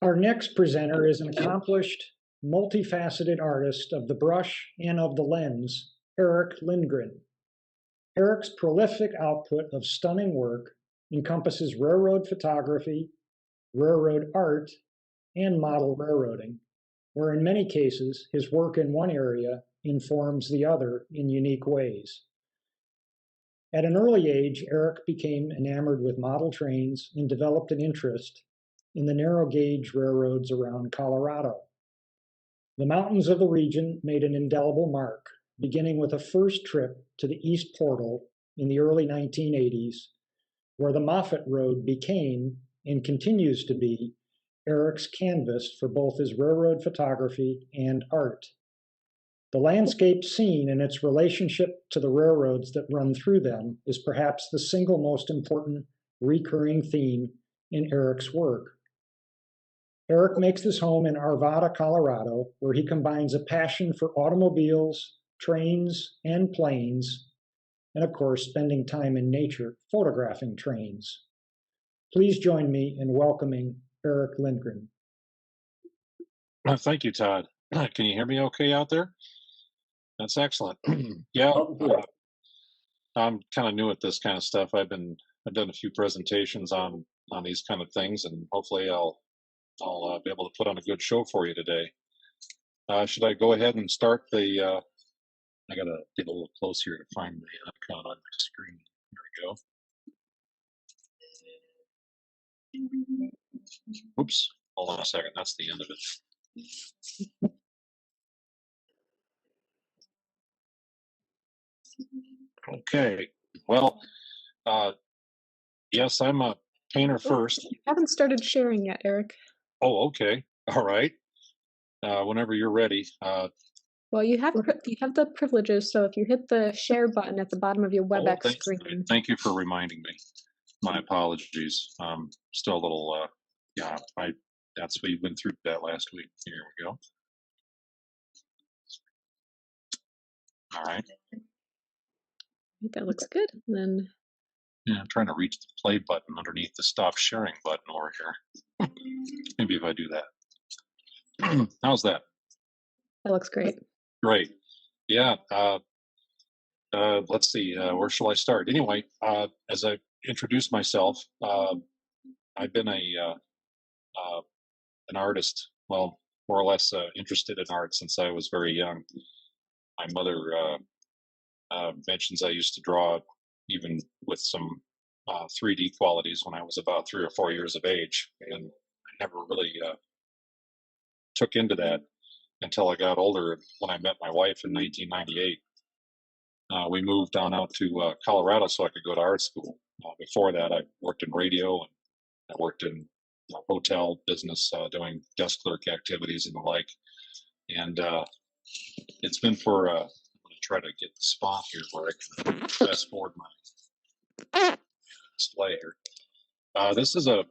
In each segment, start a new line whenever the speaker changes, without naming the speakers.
Our next presenter is an accomplished, multifaceted artist of the brush and of the lens, Erik Lindgren. Erik's prolific output of stunning work encompasses railroad photography, railroad art, and model railroading, where in many cases his work in one area informs the other in unique ways. At an early age, Erik became enamored with model trains and developed an interest in the narrow gauge railroads around Colorado. The mountains of the region made an indelible mark, beginning with a first trip to the East Portal in the early 1980s, where the Moffett Road became, and continues to be, Erik's canvas for both his railroad photography and art. The landscape scene and its relationship to the railroads that run through them is perhaps the single most important recurring theme in Erik's work. Erik makes his home in Arvada, Colorado, where he combines a passion for automobiles, trains, and planes, and of course, spending time in nature photographing trains. Please join me in welcoming Erik Lindgren.
Thank you, Todd. Can you hear me okay out there? That's excellent. Yeah, I'm kind of new at this kind of stuff. I've done a few presentations on these kind of things, and hopefully I'll be able to put on a good show for you today. Should I go ahead and start the? I gotta get a little close here to find the icon on my screen. Here we go. Oops, hold on a second. That's the end of it. Okay. Well, yes, I'm a painter first.
You haven't started sharing yet, Erik.
Oh, okay. All right. Whenever you're ready.
Well, you have the privileges, so if you hit the share button at the bottom of your WebEx screen.
Thank you for reminding me. My apologies. Still a little, yeah, we went through that last week. Here we go. All right.
That looks good. And then.
Yeah, I'm trying to reach the play button underneath the stop sharing button over here. Maybe if I do that. How's that?
That looks great.
Great. Yeah. Let's see. Where shall I start? Anyway, as I introduce myself, I've been an artist. Well, more or less interested in art since I was very young. My mother mentions I used to draw even with some 3D qualities when I was about 3 or 4 years of age, and I never really took into that until I got older. When I met my wife in 1998, we moved down out to Colorado so I could go to art school. Before that, I worked in radio and I worked in hotel business, doing desk clerk activities and the like. And it's been for, I'm going to try to get the spot here where I can fast forward my display here. This is a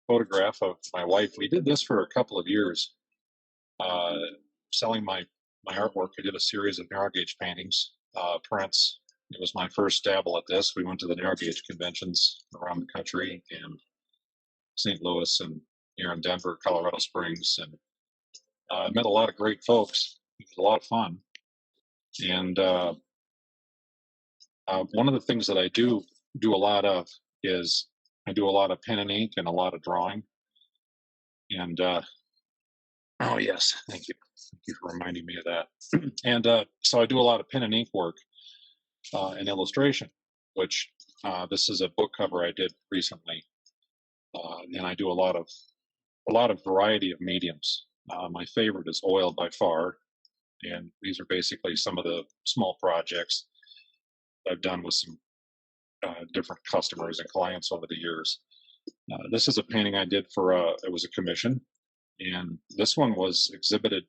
photograph of my wife. We did this for a couple of years, selling my artwork. I did a series of narrow gauge paintings, prints. It was my first dabble at this. We went to the narrow gauge conventions around the country in St. Louis and here in Denver, Colorado Springs, and I met a lot of great folks. It was a lot of fun. And one of the things that I do a lot of is I do a lot of pen and ink and a lot of drawing. And oh yes, thank you. Thank you for reminding me of that. And so I do a lot of pen and ink work and illustration, which this is a book cover I did recently. And I do a lot of variety of mediums. My favorite is oil by far, and these are basically some of the small projects I've done with some different customers and clients over the years. This is a painting I did for it was a commission, and this one was exhibited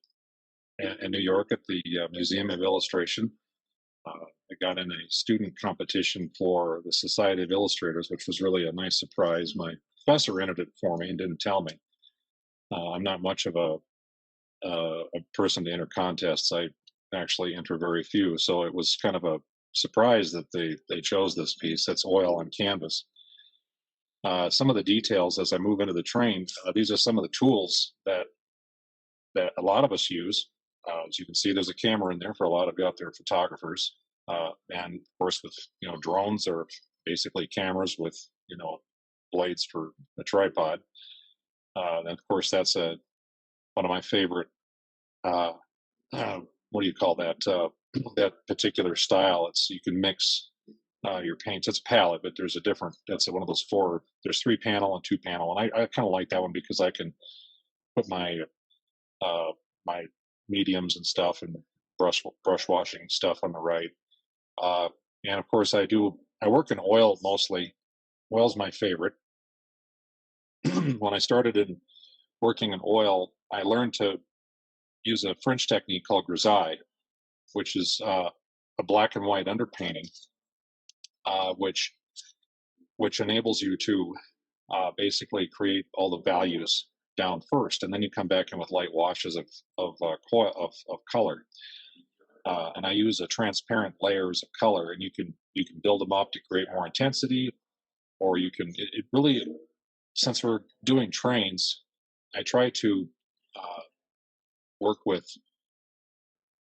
in New York at the Museum of Illustration. I got in a student competition for the Society of Illustrators, which was really a nice surprise. My professor entered it for me and didn't tell me. I'm not much of a person to enter contests. I actually enter very few, so it was kind of a surprise that they chose this piece. That's oil on canvas, some of the details as I move into the train. These are some of the tools that a lot of us use. As you can see, there's a camera in there for a lot of you out there photographers, and of course, with drones are basically cameras with blades for a tripod. And of course, that's one of my favorite. What do you call that? That particular style. You can mix your paints. It's a palette, but there's a different. That's one of those four. There's 3-panel and 2-panel, and I kind of like that one because I can put my my mediums and stuff and brush washing stuff on the right. And of course, I work in oil mostly. Oil's my favorite. When I started working in oil, I learned to use a French technique called grisaille, which is a black and white underpainting, which enables you to basically create all the values down first, and then you come back in with light washes of color. And I use a transparent layers of color, and you can build them up to create more intensity, or you can. It really, since we're doing trains, I try to work with.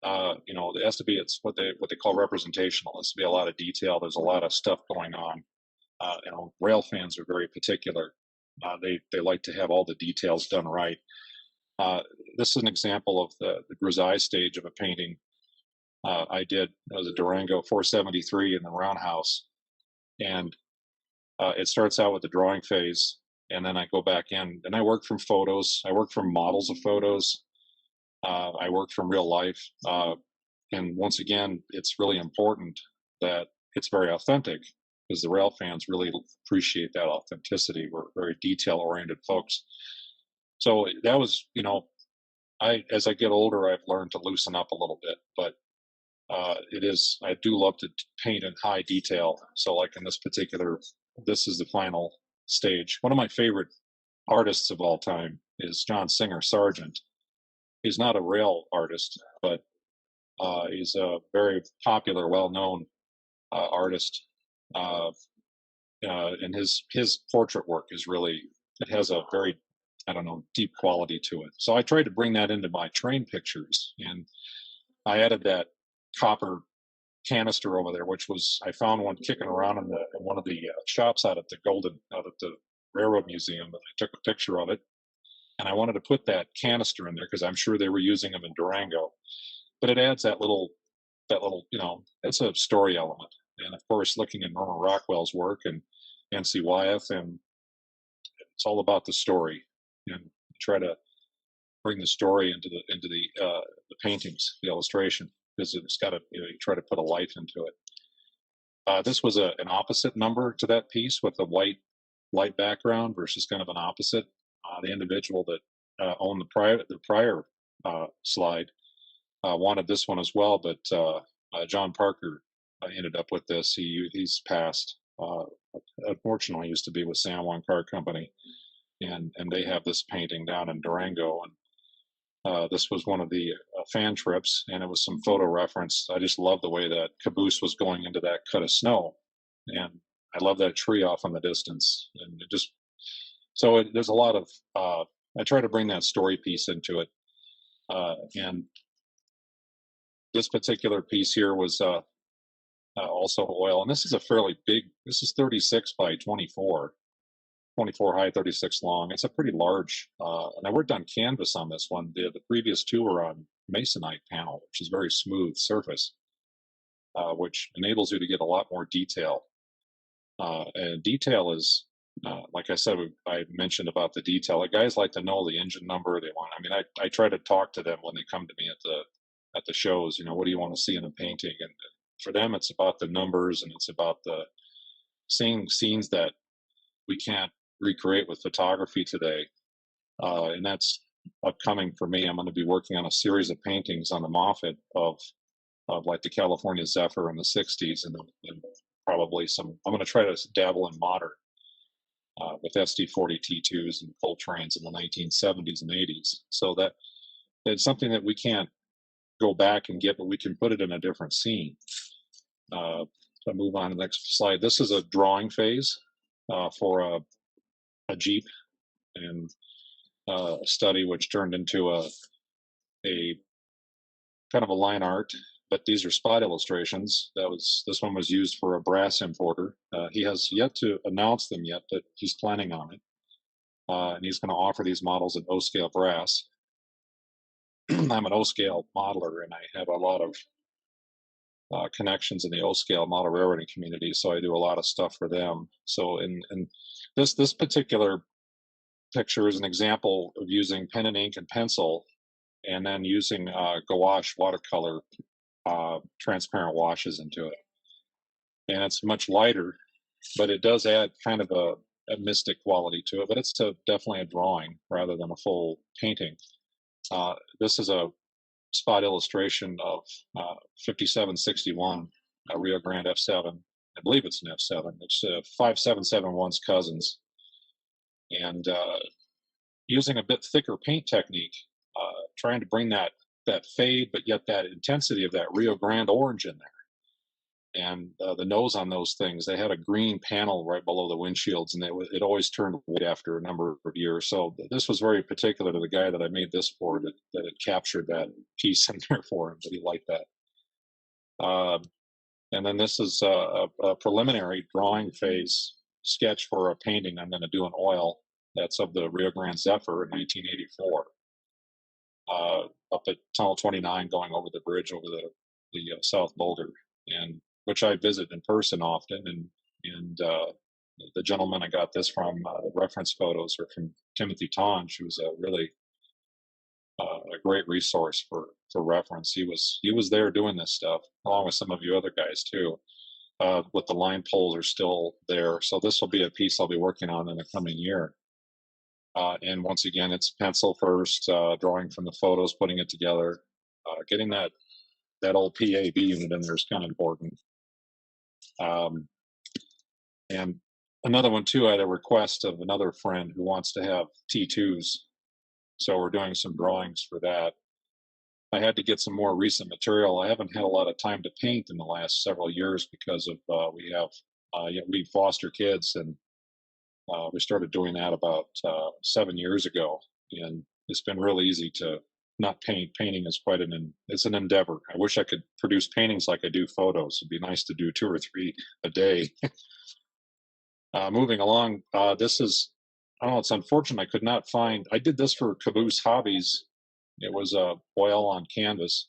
It has to be. It's what they call representational. It has to be a lot of detail. There's a lot of stuff going on. Rail fans are very particular. They like to have all the details done right. This is an example of the grisaille stage of a painting I did. It was a Durango 473 in the roundhouse, and it starts out with the drawing phase, and then I go back in and I work from photos. I work from models of photos. I work from real life, and once again, it's really important that it's very authentic, because the rail fans really appreciate that authenticity. We're very detail-oriented folks. So that was, as I get older, I've learned to loosen up a little bit, but I do love to paint in high detail. So like in this is the final stage. One of my favorite artists of all time is John Singer Sargent. He's not a rail artist, but he's a very popular, well-known artist. And his portrait work it has a very, deep quality to it. So I tried to bring that into my train pictures, and I added that copper canister over there, I found one kicking around in one of the shops out at the Railroad Museum, and I took a picture of it, and I wanted to put that canister in there because I'm sure they were using them in Durango, but it adds that little, it's a story element. And of course, looking at Norman Rockwell's work and N.C. Wyeth, and it's all about the story, and try to bring the story into the paintings, the illustration, because it's got to try to put a life into it. This was an opposite number to that piece with a light background versus kind of an opposite. The individual that owned the prior slide wanted this one as well, but John Parker ended up with this. He's passed. Unfortunately, used to be with San Juan Car Company, and they have this painting down in Durango. And this was one of the fan trips, and it was some photo reference. I just love the way that caboose was going into that cut of snow, and I love that tree off in the distance. And there's a lot of. I try to bring that story piece into it, and this particular piece here was also oil, and this is a fairly big. This is 36 by 24 high, 36 long. It's a pretty large, and I worked on canvas on this one. The previous two were on masonite panel, which is very smooth surface, which enables you to get a lot more detail. And detail is, like I said, I mentioned about the detail. The guys like to know the engine number they want. I mean, I try to talk to them when they come to me at the shows. What do you want to see in a painting? And for them, it's about the numbers, and it's about seeing scenes that we can't recreate with photography today. And that's upcoming for me. I'm going to be working on a series of paintings on the Moffett of like the California Zephyr in the 60s, and probably I'm going to try to dabble in modern with SD40 T2s and Coltrane's in the 1970s and 80s. So that it's something that we can't go back and get, but we can put it in a different scene. So move on to the next slide. This is a drawing phase for a Jeep, and a study which turned into a kind of a line art. But these are spot illustrations. This one was used for a brass importer. He has yet to announce them yet, but he's planning on it. And he's going to offer these models in O-scale brass. I'm an O-scale modeler, and I have a lot of connections in the O-scale model railroading community, so I do a lot of stuff for them. So in this particular picture is an example of using pen and ink and pencil, and then using gouache watercolor transparent washes into it. And it's much lighter, but it does add kind of a mystic quality to it, but it's definitely a drawing rather than a full painting. This is a spot illustration of 5761, a Rio Grande F7. I believe it's an F7. It's 5771's cousins. And using a bit thicker paint technique, trying to bring that fade, but yet that intensity of that Rio Grande orange in there. And the nose on those things, they had a green panel right below the windshields, and it always turned white after a number of years. So this was very particular to the guy that I made this for, that it captured that piece in there for him, that he liked that. And then this is a preliminary drawing phase sketch for a painting I'm going to do in oil. That's of the Rio Grande Zephyr in 1984. Up at Tunnel 29, going over the bridge over the South Boulder, and which I visit in person often. And the gentleman I got this from, the reference photos are from Timothy Tonge, who's a really a great resource for reference. He was there doing this stuff along with some of you other guys too. But the line poles are still there, so this will be a piece I'll be working on in the coming year. And once again, it's pencil first, drawing from the photos, putting it together, getting that old PAB unit in there is kind of important. And another one too, I had a request of another friend who wants to have T2s. So we're doing some drawings for that. I had to get some more recent material. I haven't had a lot of time to paint in the last several years because of we foster kids, and we started doing that about 7 years ago. And it's been really easy to not paint. Painting is it's an endeavor. I wish I could produce paintings like I do photos. It'd be nice to do 2 or 3 a day. Moving along, this is, I don't know, it's unfortunate I could not find, I did this for Caboose Hobbies. It was oil on canvas.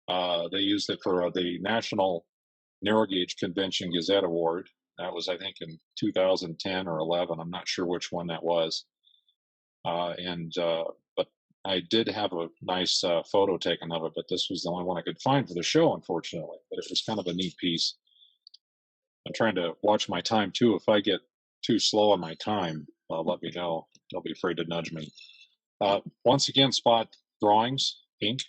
They used it for the National Narrow Gauge Convention Gazette Award. That was, I think, in 2010 or 11. I'm not sure which one that was. But I did have a nice photo taken of it, but this was the only one I could find for the show, unfortunately. But it was kind of a neat piece. I'm trying to watch my time too. If I get too slow on my time, let me know. Don't be afraid to nudge me. Once again, spot drawings, ink,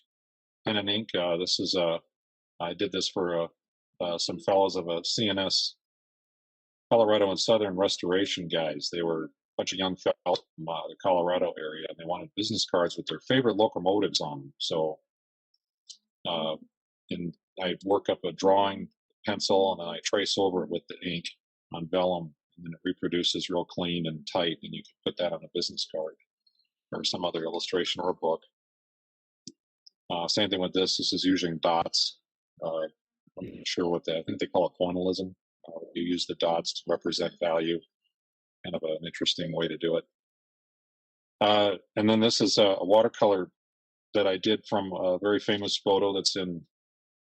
pen and ink. I did this for some fellows of a CNS, Colorado and Southern Restoration guys. They were a bunch of young fellows from the Colorado area, and they wanted business cards with their favorite locomotives on them. So, and I work up a drawing pencil, and then I trace over it with the ink on vellum, and then it reproduces real clean and tight, and you can put that on a business card or some other illustration or a book. Same thing with this. This is using dots. I'm not sure what I think they call it pointillism. You use the dots to represent value. Kind of an interesting way to do it. And then this is a watercolor that I did from a very famous photo that's in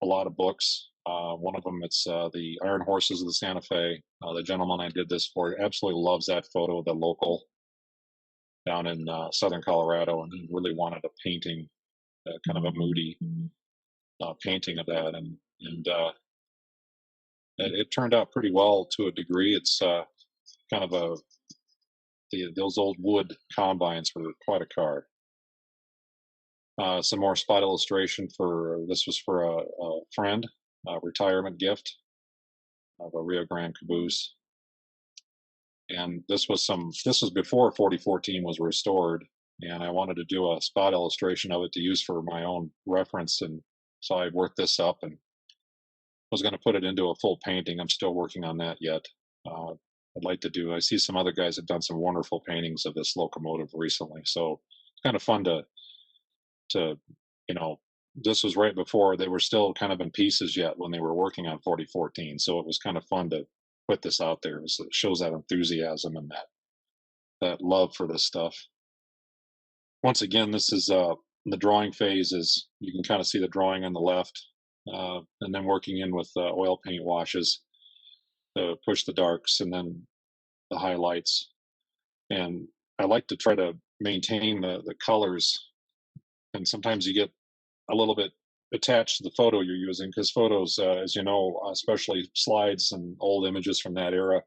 a lot of books. One of them, it's the Iron Horses of the Santa Fe. The gentleman I did this for absolutely loves that photo, the local down in southern Colorado, and he really wanted a painting, kind of a moody painting of that, and it turned out pretty well to a degree. It's kind of those old wood combines were quite a car. Some more spot illustration this was for a friend, a retirement gift of a Rio Grande caboose. And this was before 4014 was restored, and I wanted to do a spot illustration of it to use for my own reference, and so I worked this up and was going to put it into a full painting. I'm still working on that yet. I'd like to do. I see some other guys have done some wonderful paintings of this locomotive recently, so it's kind of fun to you know, this was right before they were still kind of in pieces yet when they were working on 4014, so it was kind of fun to put this out there. So it shows that enthusiasm and that love for this stuff. Once again, this is the drawing phase. Is you can kind of see the drawing on the left, and then working in with oil paint washes to push the darks and then the highlights. And I like to try to maintain the colors, and sometimes you get a little bit attached to the photo you're using, because photos, as you know, especially slides and old images from that era,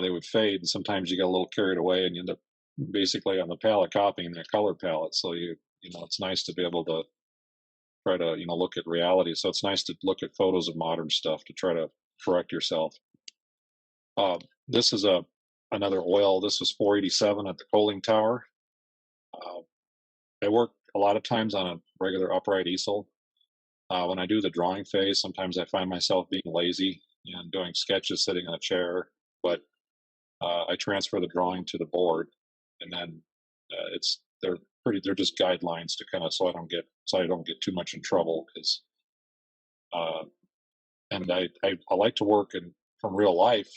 they would fade, and sometimes you get a little carried away and you end up basically on the palette copying that color palette. So you know, it's nice to be able to try to, you know, look at reality. So it's nice to look at photos of modern stuff to try to correct yourself. This is another oil. This was 487 at the coaling tower. I work a lot of times on a regular upright easel. When I do the drawing phase, sometimes I find myself being lazy and doing sketches sitting in a chair, but I transfer the drawing to the board, and then they're just guidelines to kind of so I don't get too much in trouble, because and I like to work from real life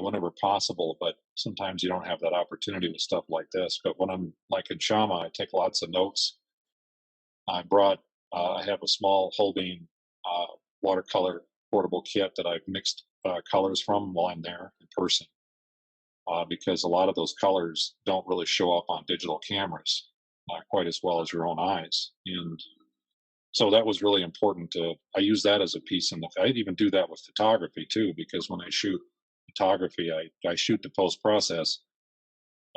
whenever possible, but sometimes you don't have that opportunity with stuff like this. But when I'm like in Shama, I take lots of notes. I have a small Holbein watercolor portable kit that I've mixed colors from while I'm there in person, because a lot of those colors don't really show up on digital cameras quite as well as your own eyes. And so that was really important I use that as a piece. And I even do that with photography too, because when I shoot photography, I shoot the post-process.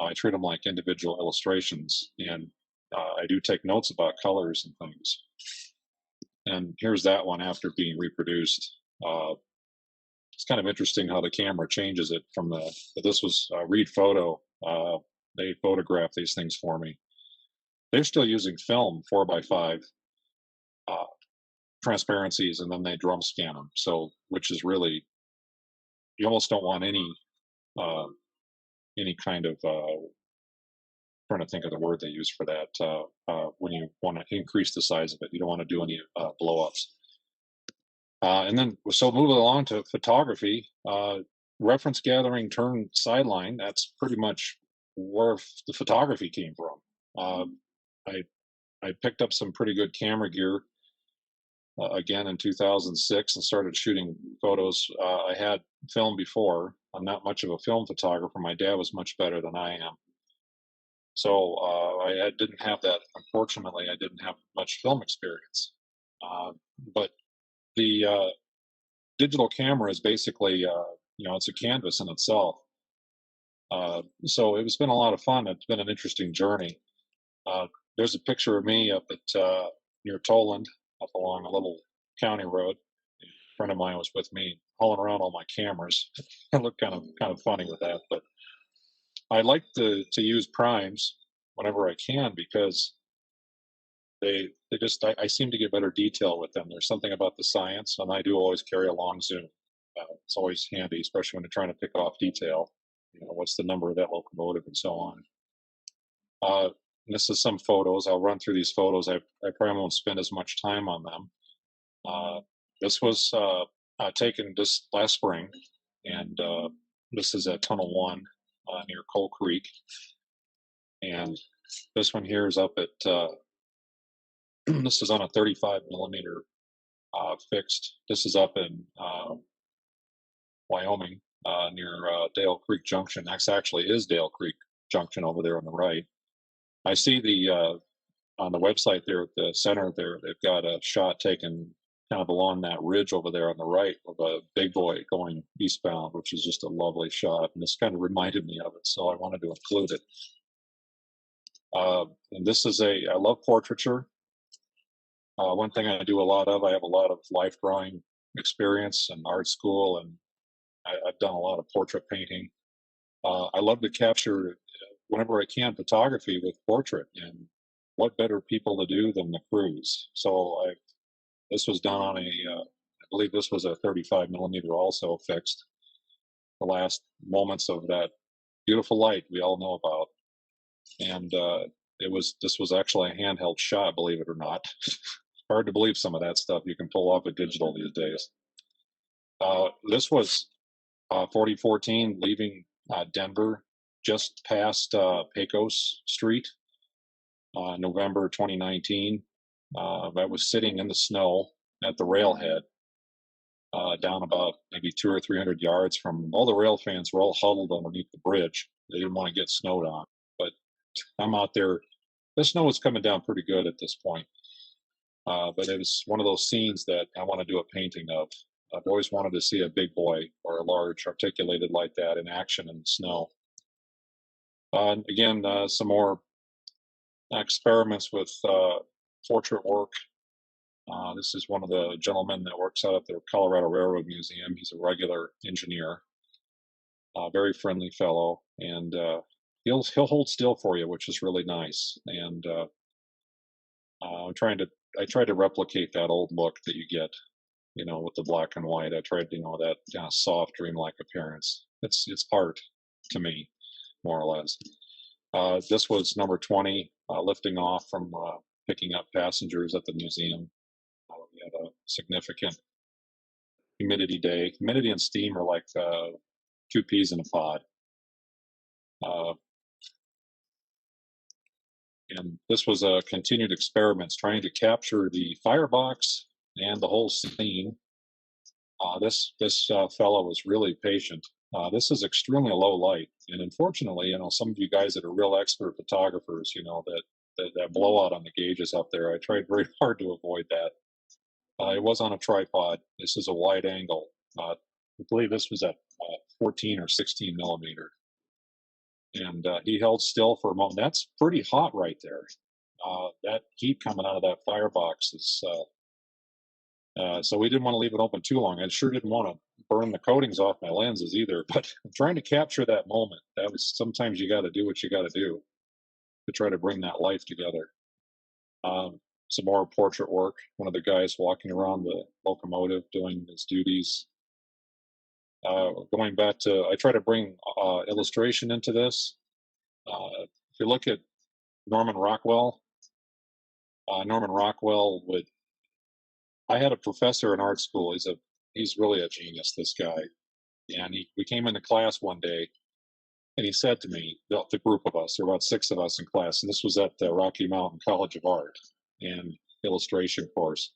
I treat them like individual illustrations, and I do take notes about colors and things. And here's that one after being reproduced. It's kind of interesting how the camera changes it from this was Reed Photo. They photograph these things for me. They're still using film 4x5 transparencies, and then they drum scan them. So, which is really, you almost don't want any kind of trying to think of the word they use for that. When you want to increase the size of it, you don't want to do any blow-ups. And then, so moving along to photography, reference gathering turned sideline. That's pretty much where the photography came from. I picked up some pretty good camera gear again in 2006 and started shooting photos. I had film before. I'm not much of a film photographer. My dad was much better than I am. So I didn't have that. Unfortunately, I didn't have much film experience. But the digital camera is basically, it's a canvas in itself. So it's been a lot of fun. It's been an interesting journey. There's a picture of me up at near Toland, up along a little county road. A friend of mine was with me, hauling around all my cameras. I look kind of funny with that, but I like to use primes whenever I can, because I seem to get better detail with them. There's something about the science, and I do always carry a long zoom. It's always handy, especially when you're trying to pick off detail. What's the number of that locomotive and so on. This is some photos. I'll run through these photos. I probably won't spend as much time on them. This was taken this last spring, and this is at Tunnel 1 near Coal Creek. And this one here is up at, this is on a 35 millimeter fixed. This is up in Wyoming near Dale Creek Junction. That actually is Dale Creek Junction over there on the right. I see on the website there at the center there, they've got a shot taken kind of along that ridge over there on the right of a big boy going eastbound, which is just a lovely shot. And this kind of reminded me of it, so I wanted to include it. And this is I love portraiture. One thing I do a lot of, I have a lot of life drawing experience in art school, and I've done a lot of portrait painting. I love to capture, whenever I can, photography with portrait, and what better people to do than the crews. So this was done on I believe this was a 35 millimeter also fixed. the last moments of that beautiful light we all know about. And this was actually a handheld shot, believe it or not. Hard to believe some of that stuff you can pull off a digital these days. This was 4014 leaving Denver, just past Pecos Street, November 2019. I was sitting in the snow at the railhead, down about maybe 200 or 300 yards from all the rail fans were all huddled underneath the bridge. They didn't want to get snowed on, but I'm out there. The snow was coming down pretty good at this point. But it was one of those scenes that I want to do a painting of. I've always wanted to see a big boy or a large articulated like that in action in the snow. Again, some more experiments with portrait work. This is one of the gentlemen that works out at the Colorado Railroad Museum. He's a regular engineer, very friendly fellow, and he'll hold still for you, which is really nice. And I tried to replicate that old look that you get, with the black and white. I tried, that kind of soft, dreamlike appearance. It's art to me, more or less. This was number 20, lifting off from picking up passengers at the museum. We had a significant humidity day. Humidity and steam are like 2 peas in a pod. And this was a continued experiments trying to capture the firebox and the whole scene. This fellow was really patient. This is extremely low light, and unfortunately, some of you guys that are real expert photographers, that blowout on the gauges up there, I tried very hard to avoid that. It was on a tripod. This is a wide angle. I believe this was at 14 or 16 millimeter. And he held still for a moment. That's pretty hot right there. That heat coming out of that firebox is, so we didn't want to leave it open too long. I sure didn't want to burn the coatings off my lenses either, but I'm trying to capture that moment. Sometimes you got to do what you got to do to try to bring that life together. Some more portrait work. One of the guys walking around the locomotive doing his duties. Going back to, I try to bring illustration into this. If you look at Norman Rockwell, I had a professor in art school. He's really a genius, this guy. And we came into class one day, and he said to me, the group of us, there were about 6 of us in class, and this was at the Rocky Mountain College of Art and illustration course.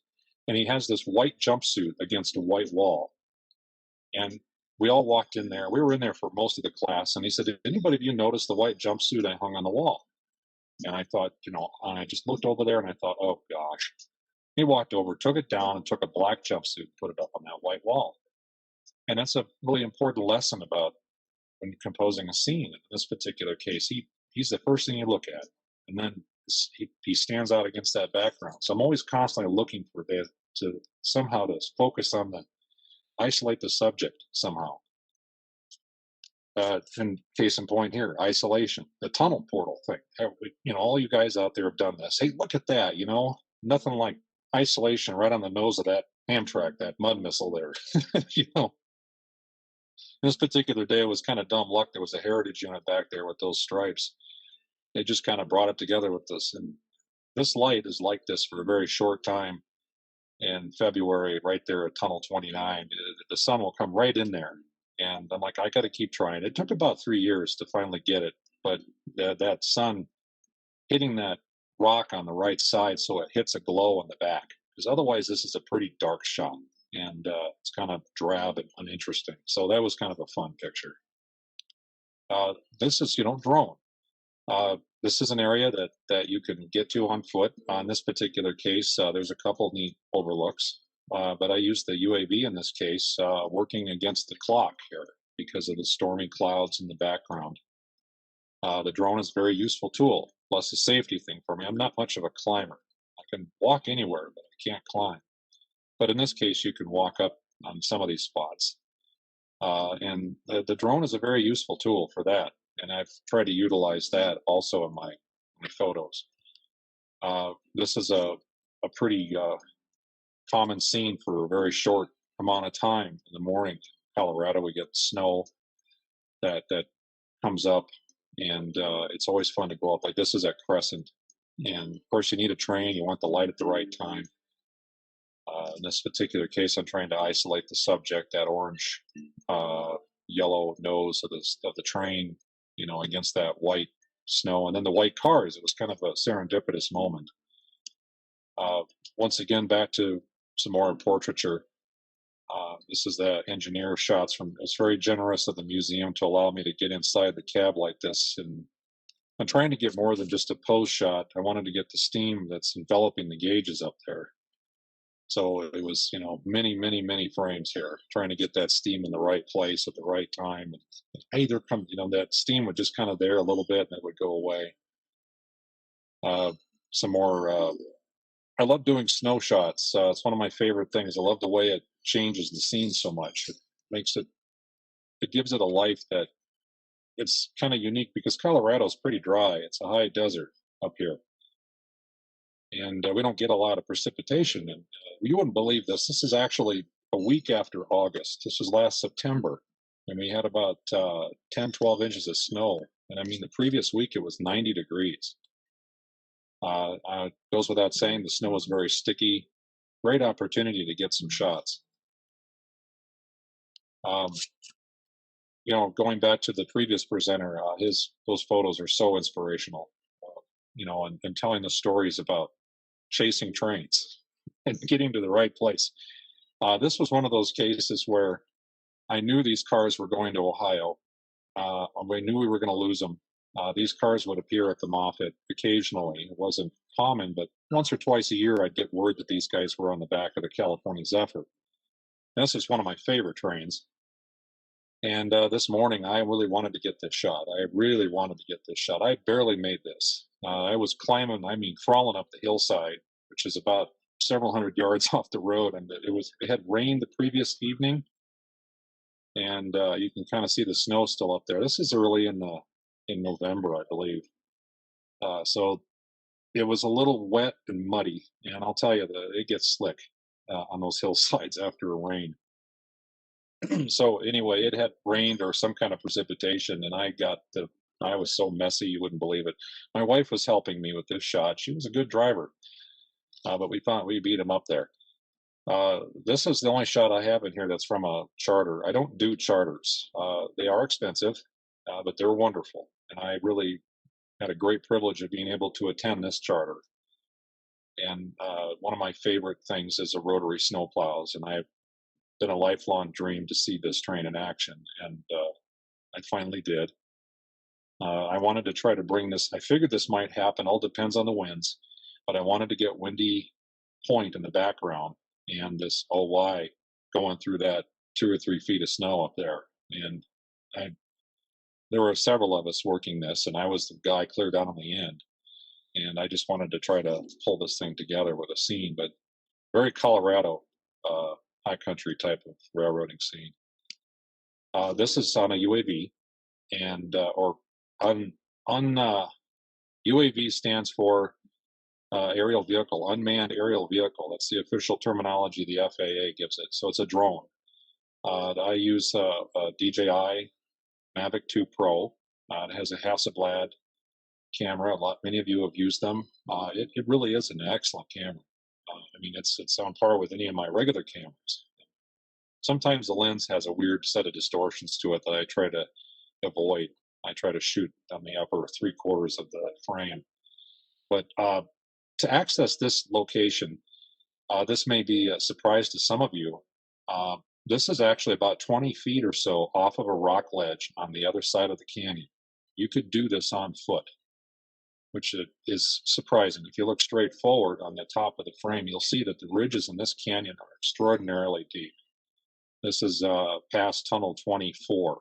And he has this white jumpsuit against a white wall. And we all walked in there. We were in there for most of the class. And he said, did anybody of you notice the white jumpsuit I hung on the wall? And I thought, I just looked over there and I thought, oh gosh. He walked over, took it down, and took a black jumpsuit and put it up on that white wall. And that's a really important lesson about when you're composing a scene. In this particular case, he's the first thing you look at. And then he stands out against that background. So I'm always constantly looking for that to somehow to focus on isolate the subject somehow. And case in point here, isolation, the tunnel portal thing. All you guys out there have done this. Hey, look at that, nothing like isolation right on the nose of that Amtrak, that mud missile there. This particular day, it was kind of dumb luck. There was a heritage unit back there with those stripes. They just kind of brought it together with this. And this light is like this for a very short time. In February, right there at Tunnel 29, the sun will come right in there. And I'm like, I got to keep trying. It took about 3 years to finally get it. But that sun hitting that rock on the right side so it hits a glow on the back. Because otherwise, this is a pretty dark shot. And it's kind of drab and uninteresting. So that was kind of a fun picture. This is, drone. This is an area that you can get to on foot. On this particular case, there's a couple neat overlooks, but I used the UAV in this case, working against the clock here because of the stormy clouds in the background. The drone is a very useful tool, plus a safety thing for me. I'm not much of a climber. I can walk anywhere, but I can't climb. But in this case, you can walk up on some of these spots. And the drone is a very useful tool for that. And I've tried to utilize that also in my photos. This is a pretty common scene for a very short amount of time. In the morning, in Colorado, we get snow. that comes up, and it's always fun to go up. Like this is at Crescent, and of course you need a train. You want the light at the right time. In this particular case, I'm trying to isolate the subject, that orange, yellow nose of the train, against that white snow, and then the white cars. It was kind of a serendipitous moment. Once again, back to some more portraiture. This is the engineer shots from. It's very generous of the museum to allow me to get inside the cab like this, and I'm trying to get more than just a pose shot. I wanted to get the steam that's enveloping the gauges up there. So it was, many, many, many frames here, trying to get that steam in the right place at the right time. And either come, that steam would just kind of there a little bit and it would go away. Some more, I love doing snow shots. It's one of my favorite things. I love the way it changes the scene so much. It gives it a life that it's kind of unique because Colorado's pretty dry. It's a high desert up here. And we don't get a lot of precipitation. And you wouldn't believe this. This is actually a week after August. This was last September. And we had about 10, 12 inches of snow. And I mean, the previous week it was 90 degrees. Goes without saying, the snow is very sticky. Great opportunity to get some shots. Going back to the previous presenter, those photos are so inspirational. And telling the stories about chasing trains and getting to the right place. This was one of those cases where I knew these cars were going to Ohio. We knew we were going to lose them. These cars would appear at the Moffett occasionally. It wasn't common, but once or twice a year, I'd get word that these guys were on the back of the California Zephyr. And this is one of my favorite trains. And this morning, I really wanted to get this shot. I really wanted to get this shot. I barely made this. I was climbing, crawling up the hillside, which is about several hundred yards off the road. And it had rained the previous evening. And you can kind of see the snow still up there. This is early in November, I believe. So it was a little wet and muddy. And I'll tell you, it gets slick on those hillsides after a rain. So anyway, it had rained or some kind of precipitation, and I was so messy you wouldn't believe it. My wife was helping me with this shot. She was a good driver, but we beat him up there. This is the only shot I have in here that's from a charter. I don't do charters. They are expensive, but they're wonderful, and I really had a great privilege of being able to attend this charter. And one of my favorite things is the Rotary snow plows, and I've been a lifelong dream to see this train in action, and I finally did. I wanted to try to bring this. I figured this might happen. All depends on the winds, but I wanted to get Windy Point in the background and this OY going through that 2 or 3 feet of snow up there. And there were several of us working this, and I was the guy clear down on the end. And I just wanted to try to pull this thing together with a scene, but very Colorado high country type of railroading scene. This is on a UAV, and UAV stands for aerial vehicle, unmanned aerial vehicle. That's the official terminology the FAA gives it. So it's a drone. I use a DJI Mavic 2 Pro. It has a Hasselblad camera. Many of you have used them. It really is an excellent camera. It's on par with any of my regular cameras. Sometimes the lens has a weird set of distortions to it that I try to avoid. I try to shoot on the upper 3/4 of the frame. But to access this location, this may be a surprise to some of you. This is actually about 20 feet or so off of a rock ledge on the other side of the canyon. You could do this on foot, which is surprising. If you look straight forward on the top of the frame, you'll see that the ridges in this canyon are extraordinarily deep. This is past tunnel 24.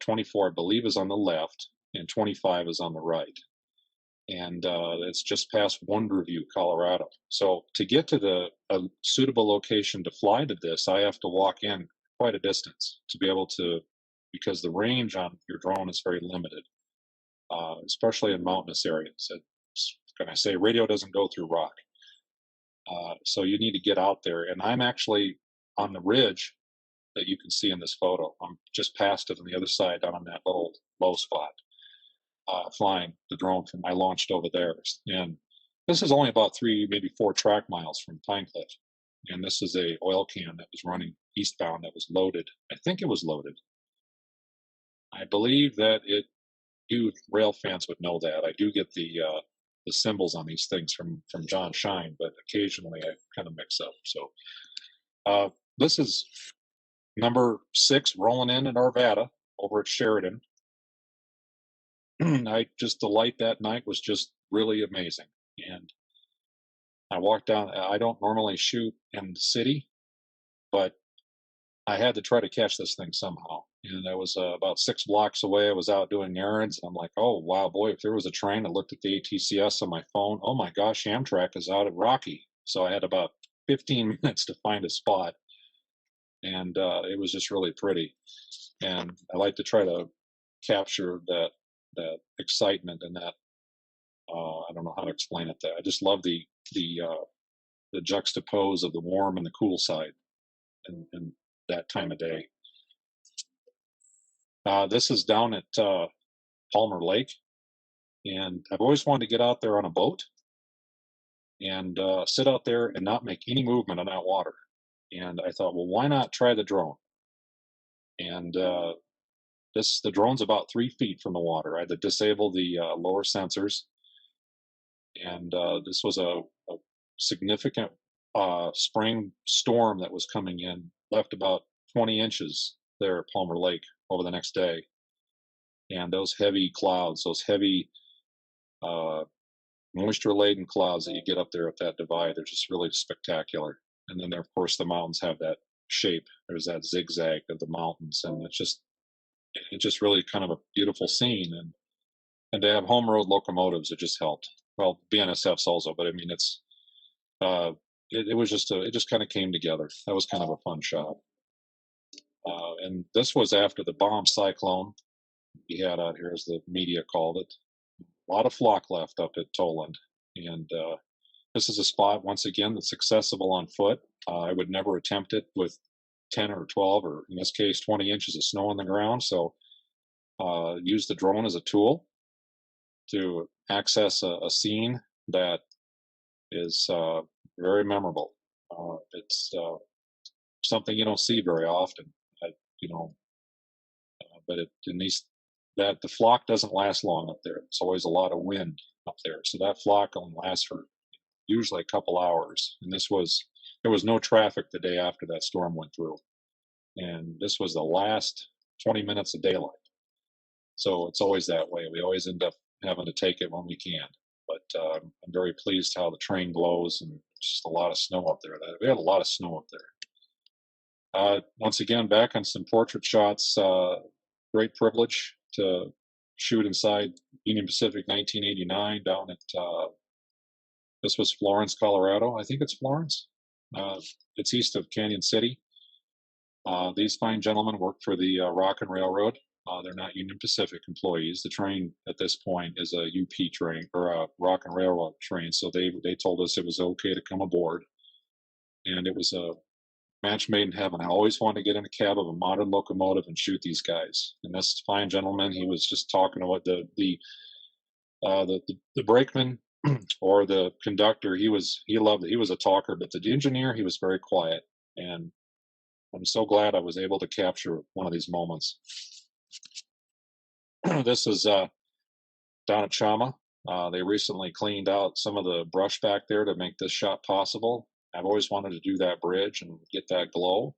24, I believe, is on the left, and 25 is on the right. And it's just past Wonder View, Colorado. So to get to a suitable location to fly to this, I have to walk in quite a distance to be able to, because the range on your drone is very limited. Especially in mountainous areas. Can I say radio doesn't go through rock? So you need to get out there. And I'm actually on the ridge that you can see in this photo. I'm just past it on the other side, down on that little low spot, flying the drone from. I launched over there, and this is only about 3, maybe 4 track miles from Pinecliff. And this is a oil can that was running eastbound that was loaded. I think it was loaded. I believe that you rail fans would know that. I do get the symbols on these things from John Shine, but occasionally I kind of mix up. So this is number 6 rolling in at Arvada over at Sheridan. The light that night was just really amazing. And I walked down. I don't normally shoot in the city, but I had to try to catch this thing somehow. And I was about 6 blocks away. I was out doing errands, and I'm like, oh, wow, boy, if there was a train, I looked at the ATCS on my phone. Oh, my gosh, Amtrak is out at Rocky. So I had about 15 minutes to find a spot. And it was just really pretty. And I like to try to capture that excitement and that, I don't know how to explain it. I just love the juxtapose of the warm and the cool side and that time of day. This is down at Palmer Lake, and I've always wanted to get out there on a boat and sit out there and not make any movement on that water. And I thought, well, why not try the drone? And the drone's about 3 feet from the water. I had to disable the lower sensors, and this was a significant spring storm that was coming in, left about 20 inches there at Palmer Lake over the next day. And those heavy clouds, those heavy moisture-laden clouds that you get up there at that divide, they're just really spectacular. And then, of course, the mountains have that shape. There's that zigzag of the mountains, and it's just really kind of a beautiful scene. And to have home road locomotives, it just helped. Well, BNSF's also, but I mean, it just kind of came together. That was kind of a fun shot. And this was after the bomb cyclone we had out here, as the media called it. A lot of flock left up at Toland. And this is a spot, once again, that's accessible on foot. I would never attempt it with 10 or 12, or in this case, 20 inches of snow on the ground. So use the drone as a tool to access a scene that is very memorable. It's something you don't see very often, but the flock doesn't last long up there. It's always a lot of wind up there. So that flock only lasts for usually a couple hours. And there was no traffic the day after that storm went through. And this was the last 20 minutes of daylight. So it's always that way. We always end up having to take it when we can. But I'm very pleased how the train blows, and just a lot of snow up there. We had a lot of snow up there. Once again, back on some portrait shots. Great privilege to shoot inside Union Pacific 1989 down at, this was Florence, Colorado. I think it's Florence. It's east of Canyon City. These fine gentlemen work for the Rock and Railroad. They're not Union Pacific employees. The train at this point is a UP train, or a Rock and Railroad train. So they told us it was okay to come aboard. And it was a match made in heaven. I always wanted to get in a cab of a modern locomotive and shoot these guys. And this fine gentleman, he was just talking about the brakeman or the conductor. He loved it. He was a talker, but the engineer, he was very quiet. And I'm so glad I was able to capture one of these moments. This is down at Chama. They recently cleaned out some of the brush back there to make this shot possible. I've always wanted to do that bridge and get that glow.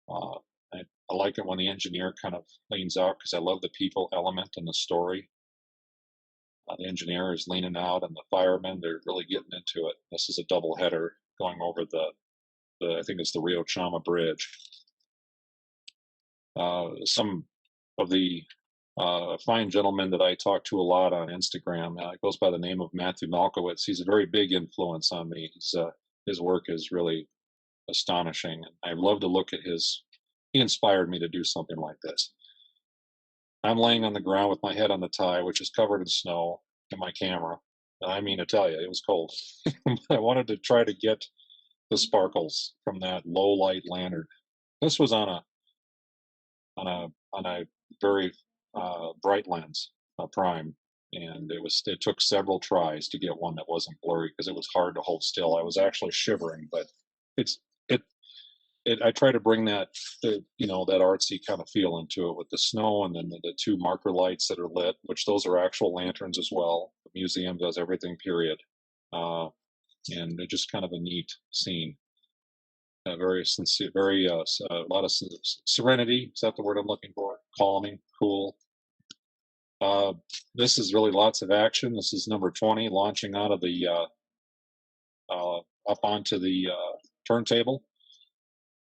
I like it when the engineer kind of leans out, because I love the people element in the story. The engineer is leaning out, and the firemen, they're really getting into it. This is a double header going over I think it's the Rio Chama Bridge. Some of the fine gentlemen that I talk to a lot on Instagram, goes by the name of Matthew Malkowitz. He's a very big influence on me. His work is really astonishing. I love to look at he inspired me to do something like this. I'm laying on the ground with my head on the tie, which is covered in snow, and my camera. I mean, I tell you, it was cold. I wanted to try to get the sparkles from that low light lantern. This was on on a very bright lens, a prime, and it took several tries to get one that wasn't blurry because it was hard to hold still. I was actually shivering, but it's it I try to bring that that artsy kind of feel into it with the snow, and then the two marker lights that are lit, which those are actual lanterns as well. The museum does everything, period, and they're just kind of a neat scene. Very sincere, very a lot of serenity. Is that the word I'm looking for? Calming, cool. This is really lots of action. This is number 20, launching out of the up onto the turntable.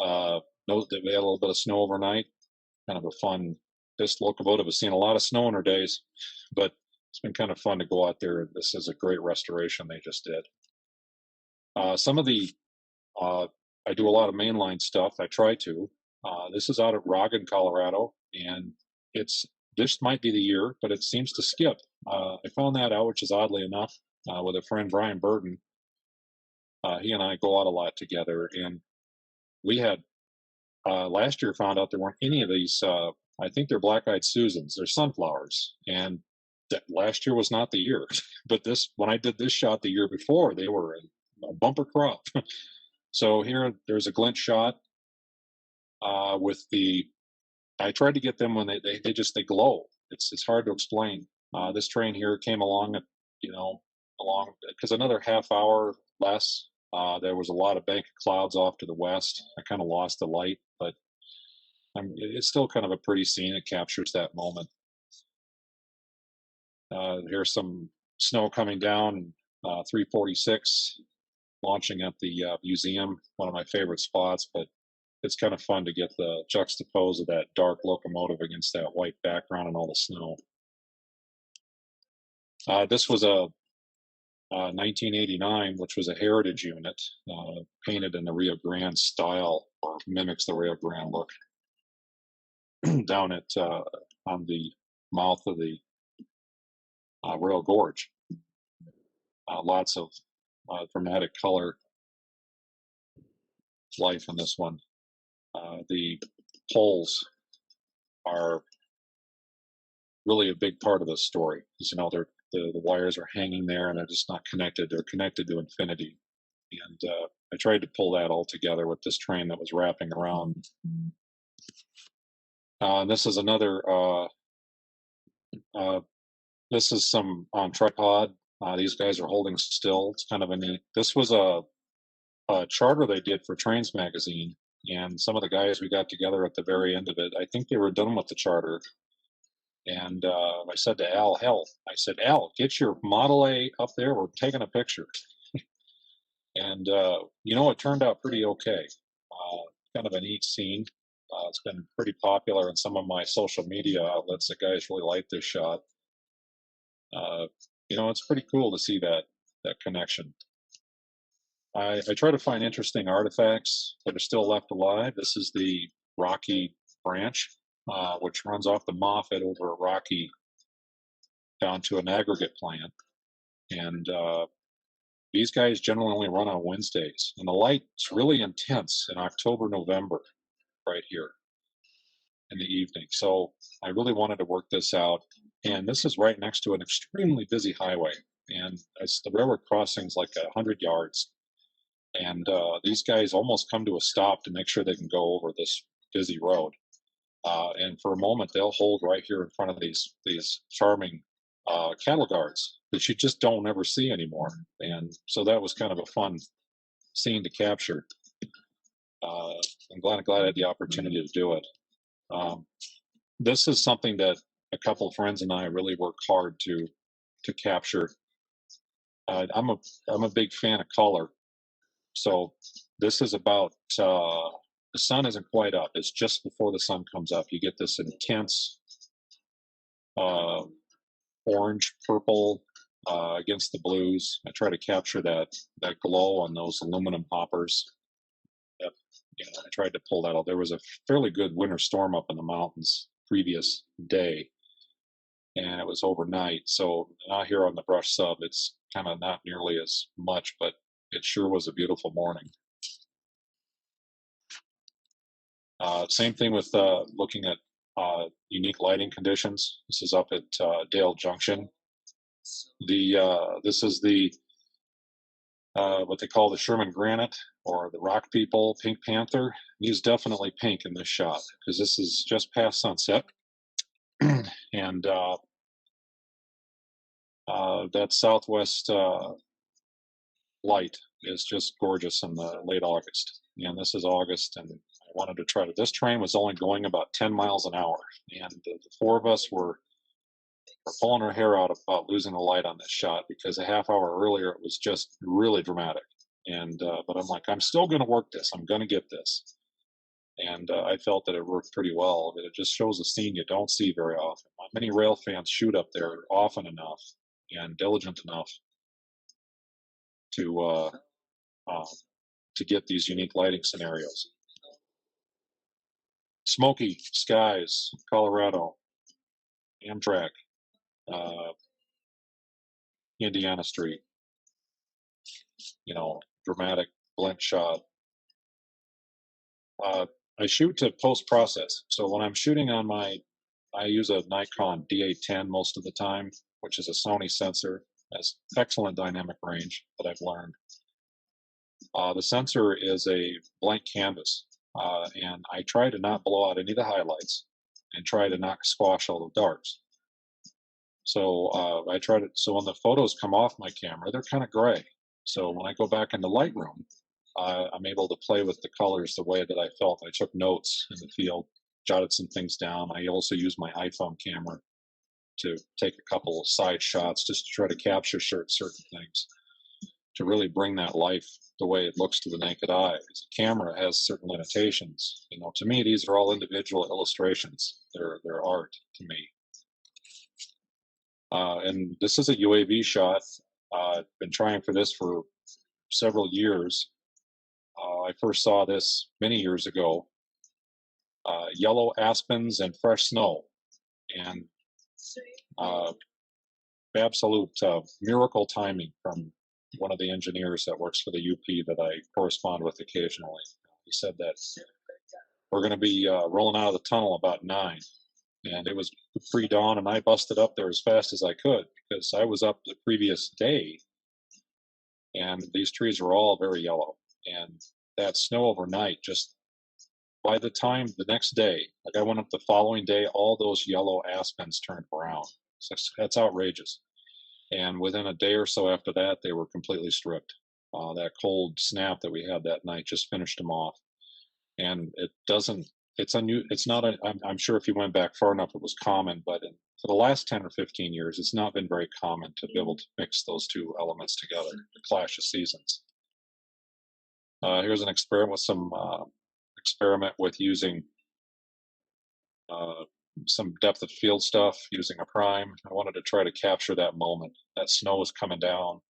Note that we had a little bit of snow overnight. Kind of a fun. This locomotive has seen a lot of snow in her days, but it's been kind of fun to go out there. This is a great restoration they just did. Some of the I do a lot of mainline stuff. I try to. This is out of Roggen, Colorado, and this might be the year, but it seems to skip. I found that out, which is oddly enough, with a friend, Brian Burton. He and I go out a lot together, and we had last year found out there weren't any of these. I think they're black-eyed Susans. They're sunflowers, and that last year was not the year. But when I did this shot the year before, they were a bumper crop. So here, there's a glint shot with the. I tried to get them when they glow. It's hard to explain. This train here came along at along because another half hour less. There was a lot of bank of clouds off to the west. I kind of lost the light, but it's still kind of a pretty scene. It captures that moment. Here's some snow coming down, 346, launching at the museum, one of my favorite spots, but it's kind of fun to get the juxtapose of that dark locomotive against that white background and all the snow. This was a 1989, which was a heritage unit, painted in the Rio Grande style, or mimics the Rio Grande look, down at on the mouth of the Rail Gorge. Lots of dramatic color life in this one. The poles are really a big part of the story. As the wires are hanging there and they're just not connected. They're connected to infinity. And I tried to pull that all together with this train that was wrapping around. This is another, this is some on tripod. These guys are holding still. It's kind of a neat, this was a charter they did for Trains magazine. And some of the guys we got together at the very end of it, I think they were done with the charter. And I said to Al, Al, get your Model A up there. We're taking a picture. And, it turned out pretty okay. Kind of a neat scene. It's been pretty popular in some of my social media outlets. The guys really like this shot. It's pretty cool to see that connection. I try to find interesting artifacts that are still left alive. This is the Rocky branch, which runs off the Moffat over at Rocky down to an aggregate plant. And these guys generally only run on Wednesdays. And the light's really intense in October, November, right here in the evening. So I really wanted to work this out. And this is right next to an extremely busy highway. And the railroad crossing's like 100 yards. And these guys almost come to a stop to make sure they can go over this busy road. And for a moment, they'll hold right here in front of these charming cattle guards that you just don't ever see anymore. And so that was kind of a fun scene to capture. I'm glad I had the opportunity to do it. This is something that a couple of friends and I really worked hard to capture. I'm a big fan of color. So this is about, the sun isn't quite up. It's just before the sun comes up. You get this intense orange, purple against the blues. I try to capture that glow on those aluminum hoppers. I tried to pull that out. There was a fairly good winter storm up in the mountains previous day, and it was overnight. So out here on the brush sub, it's kind of not nearly as much, but it sure was a beautiful morning. Same thing with looking at unique lighting conditions. This is up at Dale Junction. This is the what they call the Sherman Granite, or the Rock People Pink Panther. He's definitely pink in this shot because this is just past sunset, and that southwest light is just gorgeous in the late August. And this is August, and I wanted to try to. This train was only going about 10 miles an hour, and the four of us were pulling our hair out about losing the light on this shot because a half hour earlier it was just really dramatic. And but I'm like, I'm still going to work this. I'm going to get this. And I felt that it worked pretty well. It just shows a scene you don't see very often. Not many rail fans shoot up there often enough and diligent enough to get these unique lighting scenarios. Smoky skies, Colorado, Amtrak, Indiana Street. You know, dramatic blend shot. I shoot to post-process. So when I'm shooting on I use a Nikon D810 most of the time, which is a Sony sensor. Has excellent dynamic range that I've learned. The sensor is a blank canvas, and I try to not blow out any of the highlights and try to not squash all the darks. So so when the photos come off my camera, they're kind of gray. So when I go back in the Lightroom, I'm able to play with the colors the way that I felt. I took notes in the field, jotted some things down. I also use my iPhone camera to take a couple of side shots just to try to capture certain things, to really bring that life the way it looks to the naked eye. Because the camera has certain limitations. You know, to me, these are all individual illustrations. They're art to me. And this is a UAV shot. I've been trying for this for several years. I first saw this many years ago. Yellow aspens and fresh snow. And absolute miracle timing from one of the engineers that works for the UP that I correspond with occasionally. He said that we're going to be rolling out of the tunnel about 9. And it was pre-dawn, and I busted up there as fast as I could because I was up the previous day, and these trees were all very yellow. And that snow overnight, just by the time the next day, like I went up the following day, all those yellow aspens turned brown. So that's outrageous. And within a day or so after that, they were completely stripped. That cold snap that we had that night just finished them off. And it doesn't. It's not. I'm sure if you went back far enough, it was common. But for the last 10 or 15 years, it's not been very common to be able to mix those two elements together, the clash of seasons. Here's an experiment with using some depth of field stuff, using a prime. I wanted to try to capture that moment. That snow is coming down.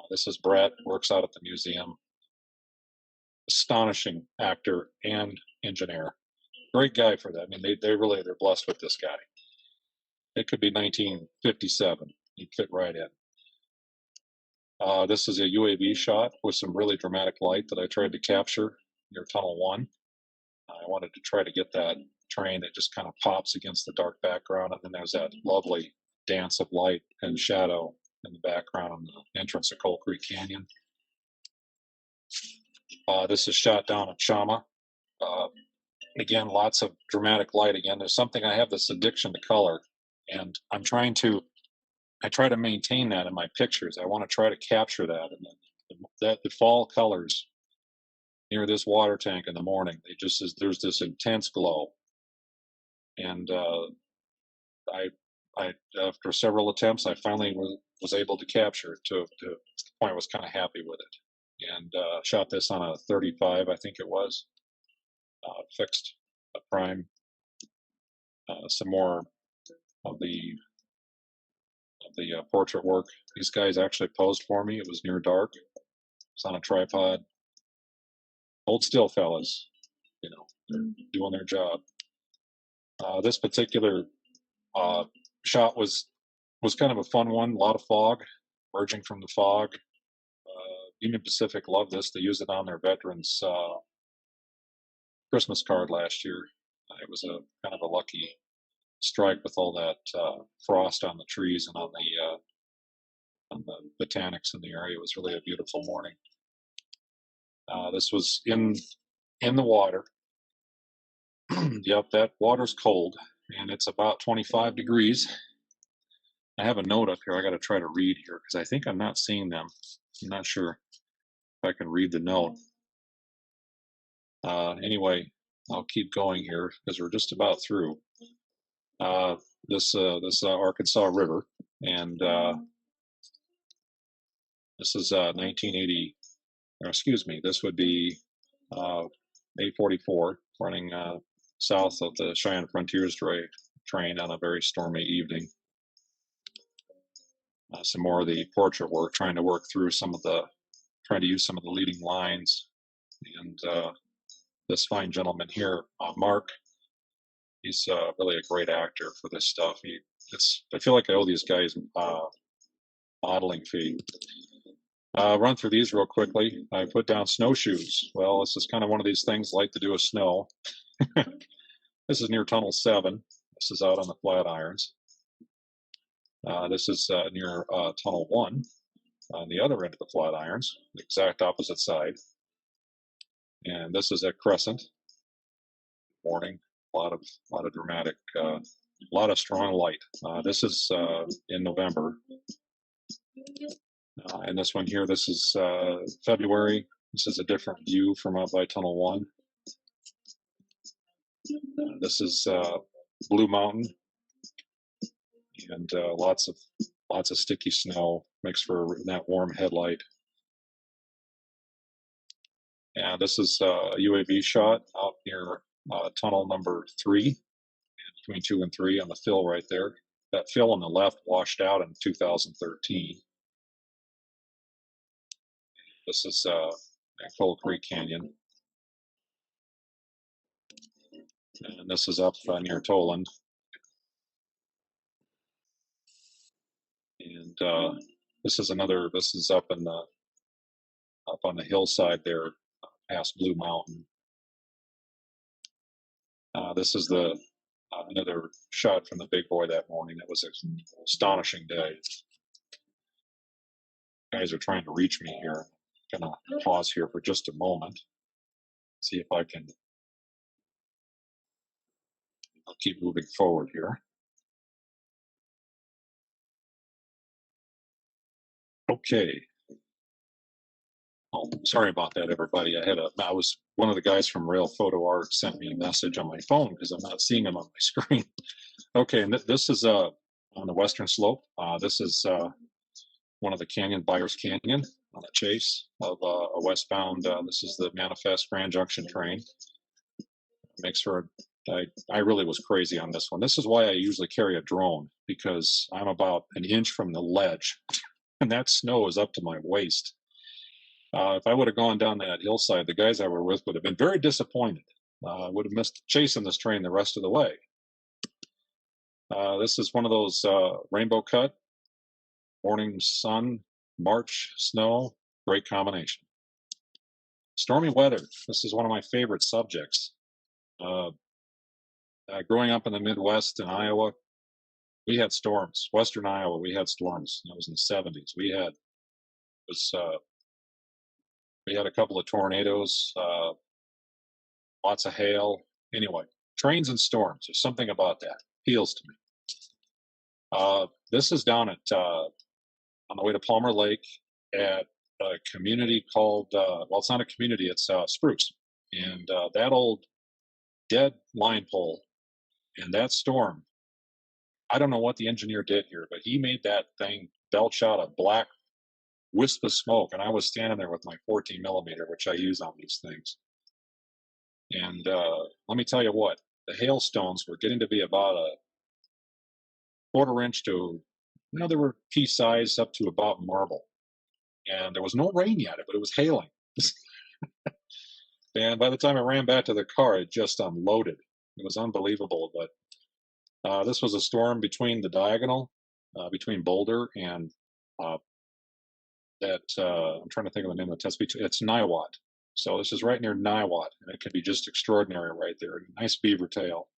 This is Brett, works out at the museum. Astonishing actor and engineer. Great guy for that. I mean, they're blessed with this guy. It could be 1957. He'd fit right in. This is a UAV shot with some really dramatic light that I tried to capture near Tunnel 1. I wanted to try to get that train that just kind of pops against the dark background, and then there's that lovely dance of light and shadow in the background on the entrance of Coal Creek Canyon. This is shot down at Shama. Again, lots of dramatic light again. There's something, I have this addiction to color, and I try to maintain that in my pictures. I want to try to capture that, and the fall colors near this water tank in the morning, there's this intense glow. And I after several attempts, I finally was able to capture it to the point I was kind of happy with it. And shot this on a 35, I think it was. Fixed a prime. Some more of the portrait work. These guys actually posed for me. It was near dark. It's on a tripod. Hold still, fellas. You know, they're doing their job. This particular shot was kind of a fun one. A lot of fog, emerging from the fog. Union Pacific loved this. They used it on their veterans Christmas card last year. It was a kind of a lucky strike with all that frost on the trees and on the botanics in the area. It was really a beautiful morning. This was in the water. Yep, that water's cold, and it's about 25 degrees. I have a note up here. I got to try to read here because I think I'm not seeing them. I'm not sure if I can read the note. Anyway, I'll keep going here because we're just about through. This Arkansas River, and this is 1980. Or excuse me, this would be 844 running south of the Cheyenne Frontiers train on a very stormy evening. Some more of the portrait work, trying to use some of the leading lines. And this fine gentleman here, Mark, he's really a great actor for this stuff. I feel like I owe these guys modeling fee. Run through these real quickly. I put down snowshoes. Well, this is kind of one of these things like to do with snow. This is near Tunnel 7. This is out on the Flatirons. This is near Tunnel 1 on the other end of the Flatirons, the exact opposite side. And this is at Crescent. Morning, a lot of dramatic, a lot of strong light. This is in November. And this one here, this is February. This is a different view from out by Tunnel 1. This is Blue Mountain, and lots of sticky snow makes for that warm headlight. And this is a UAV shot out near tunnel number 3, between 2 and 3 on the fill right there. That fill on the left washed out in 2013. This is Coal Creek Canyon. And this is up near Toland. And this is up on the hillside there, past Blue Mountain. This is another shot from the big boy that morning. It was an astonishing day. Guys are trying to reach me here. I'm gonna pause here for just a moment. See if I'll keep moving forward here. Okay. Oh, sorry about that, everybody. One of the guys from Rail Photo Art sent me a message on my phone because I'm not seeing him on my screen. Okay, and this is on the western slope. This is one of the canyon, Byers Canyon, on a chase of a westbound. This is the Manifest Grand Junction train. Makes for I really was crazy on this one. This is why I usually carry a drone, because I'm about an inch from the ledge, and that snow is up to my waist. If I would have gone down that hillside, the guys I were with would have been very disappointed. Would have missed chasing this train the rest of the way. This is one of those rainbow cut, morning sun, March snow, great combination. Stormy weather. This is one of my favorite subjects. Growing up in the Midwest in Iowa, we had storms. Western Iowa, we had storms. That was in the 70s. We had a couple of tornadoes, lots of hail. Anyway, trains and storms. There's something about that. Appeals to me. This is down at on the way to Palmer Lake at a community called, well, it's not a community, it's Spruce. And that old dead line pole and that storm, I don't know what the engineer did here, but he made that thing belch out a black wisp of smoke. And I was standing there with my 14 millimeter, which I use on these things. And let me tell you what, the hailstones were getting to be about a quarter-inch to, they were pea size up to about marble. And there was no rain yet, but it was hailing. And by the time I ran back to the car, it just unloaded. It was unbelievable. But this was a storm between the diagonal, between Boulder and I'm trying to think of the name of the test. It's Niwot. So this is right near Niwot, and it can be just extraordinary right there. Nice beaver tail,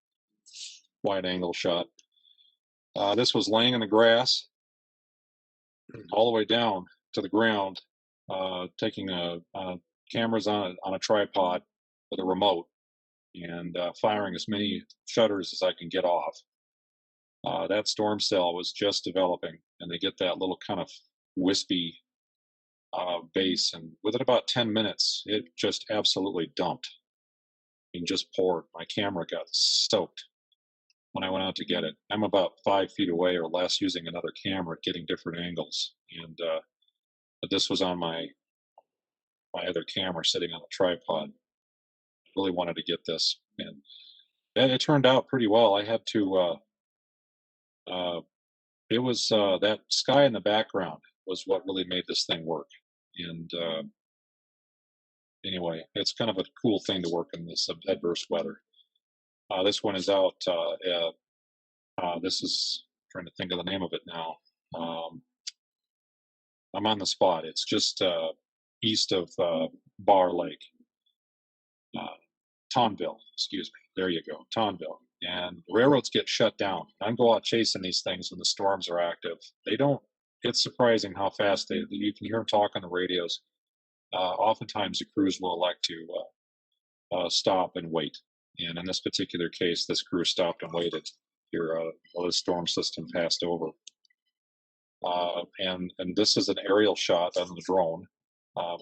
wide angle shot. This was laying in the grass all the way down to the ground, taking cameras on a tripod with a remote and firing as many shutters as I can get off. That storm cell was just developing, and they get that little kind of wispy base, and within about 10 minutes, it just absolutely dumped. And just poured. My camera got soaked when I went out to get it. I'm about 5 feet away or less using another camera, getting different angles, and but this was on my other camera sitting on a tripod. Really wanted to get this, and it turned out pretty well. I had to. It was that sky in the background was what really made this thing work, and anyway, it's kind of a cool thing to work in this adverse weather. This one is out. This is trying to think of the name of it now. I'm on the spot. It's just east of Bar Lake, Tonville. Excuse me. There you go, Tonville. And railroads get shut down. I go out chasing these things when the storms are active. They don't. It's surprising how fast you can hear them talk on the radios. Oftentimes, the crews will elect to stop and wait. And in this particular case, this crew stopped and waited here while the storm system passed over. And this is an aerial shot on the drone,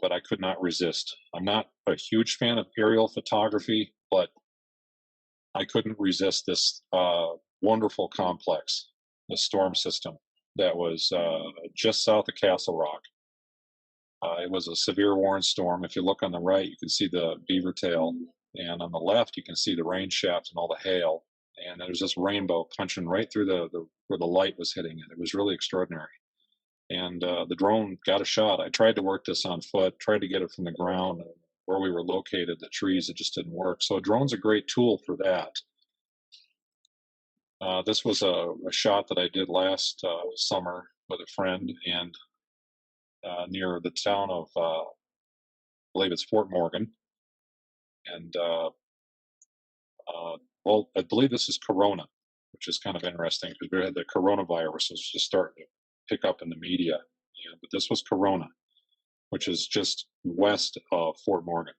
but I could not resist. I'm not a huge fan of aerial photography, but I couldn't resist this wonderful complex, the storm system that was just south of Castle Rock. It was a severe warning storm. If you look on the right, you can see the beaver tail, and on the left, you can see the rain shaft and all the hail. And there's this rainbow punching right through where the light was hitting it. It was really extraordinary. And the drone got a shot. I tried to work this on foot, tried to get it from the ground where we were located, the trees, it just didn't work. So a drone's a great tool for that. This was a shot that I did last summer with a friend, and near the town of, I believe it's Fort Morgan. And well, I believe this is Corona, which is kind of interesting because we had the coronavirus was just starting to pick up in the media. But this was Corona, which is just west of Fort Morgan.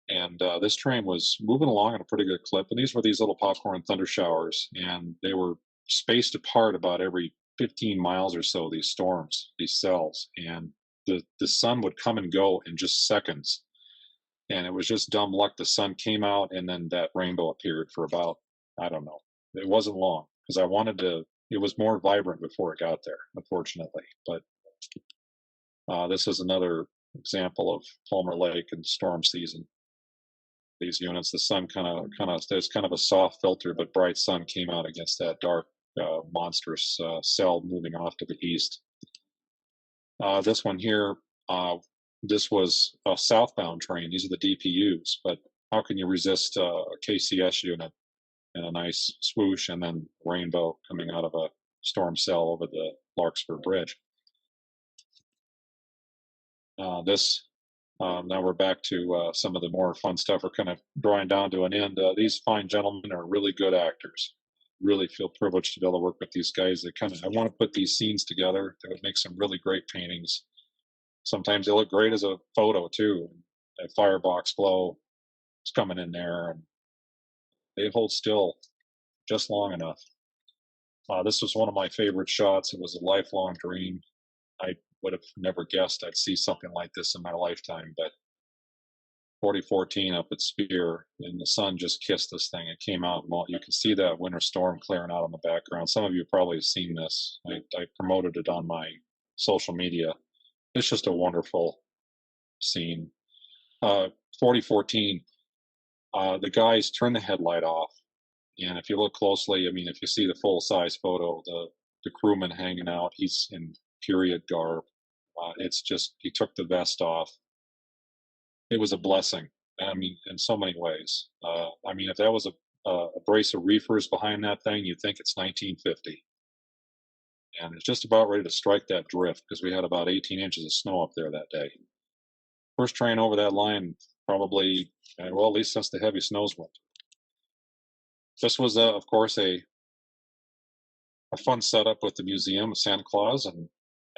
And this train was moving along at a pretty good clip. And these were these little popcorn thunder showers, and they were spaced apart about every 15 miles or so, these storms, these cells. And the sun would come and go in just seconds. And it was just dumb luck. The sun came out, and then that rainbow appeared for about, I don't know. It wasn't long because I wanted to, it was more vibrant before it got there, unfortunately. But this is another example of Palmer Lake and storm season. These units, the sun there's kind of a soft filter, but bright sun came out against that dark, monstrous cell moving off to the east. This one here, this was a southbound train. These are the DPUs, but how can you resist a KCS unit and a nice swoosh and then rainbow coming out of a storm cell over the Larkspur Bridge? Now we're back to some of the more fun stuff. We're kind of drawing down to an end. These fine gentlemen are really good actors. Really feel privileged to be able to work with these guys. I want to put these scenes together. They would make some really great paintings. Sometimes they look great as a photo too. A firebox glow is coming in there, and they hold still just long enough. This was one of my favorite shots. It was a lifelong dream. I would have never guessed I'd see something like this in my lifetime, but 4014 up at Spear, and the sun just kissed this thing. It came out, well, you can see that winter storm clearing out in the background. Some of you probably have seen this. I promoted it on my social media. It's just a wonderful scene. 4014, the guys turn the headlight off, and if you look closely, I mean, if you see the full-size photo, the crewman hanging out, he's in period garb. It's just, he took the vest off. It was a blessing. I mean, in so many ways. I mean, if that was a brace of reefers behind that thing, you'd think it's 1950. And it's just about ready to strike that drift because we had about 18 inches of snow up there that day. first train over that line probably, well, at least since the heavy snows went. This was, of course, a fun setup with the museum of Santa Claus, and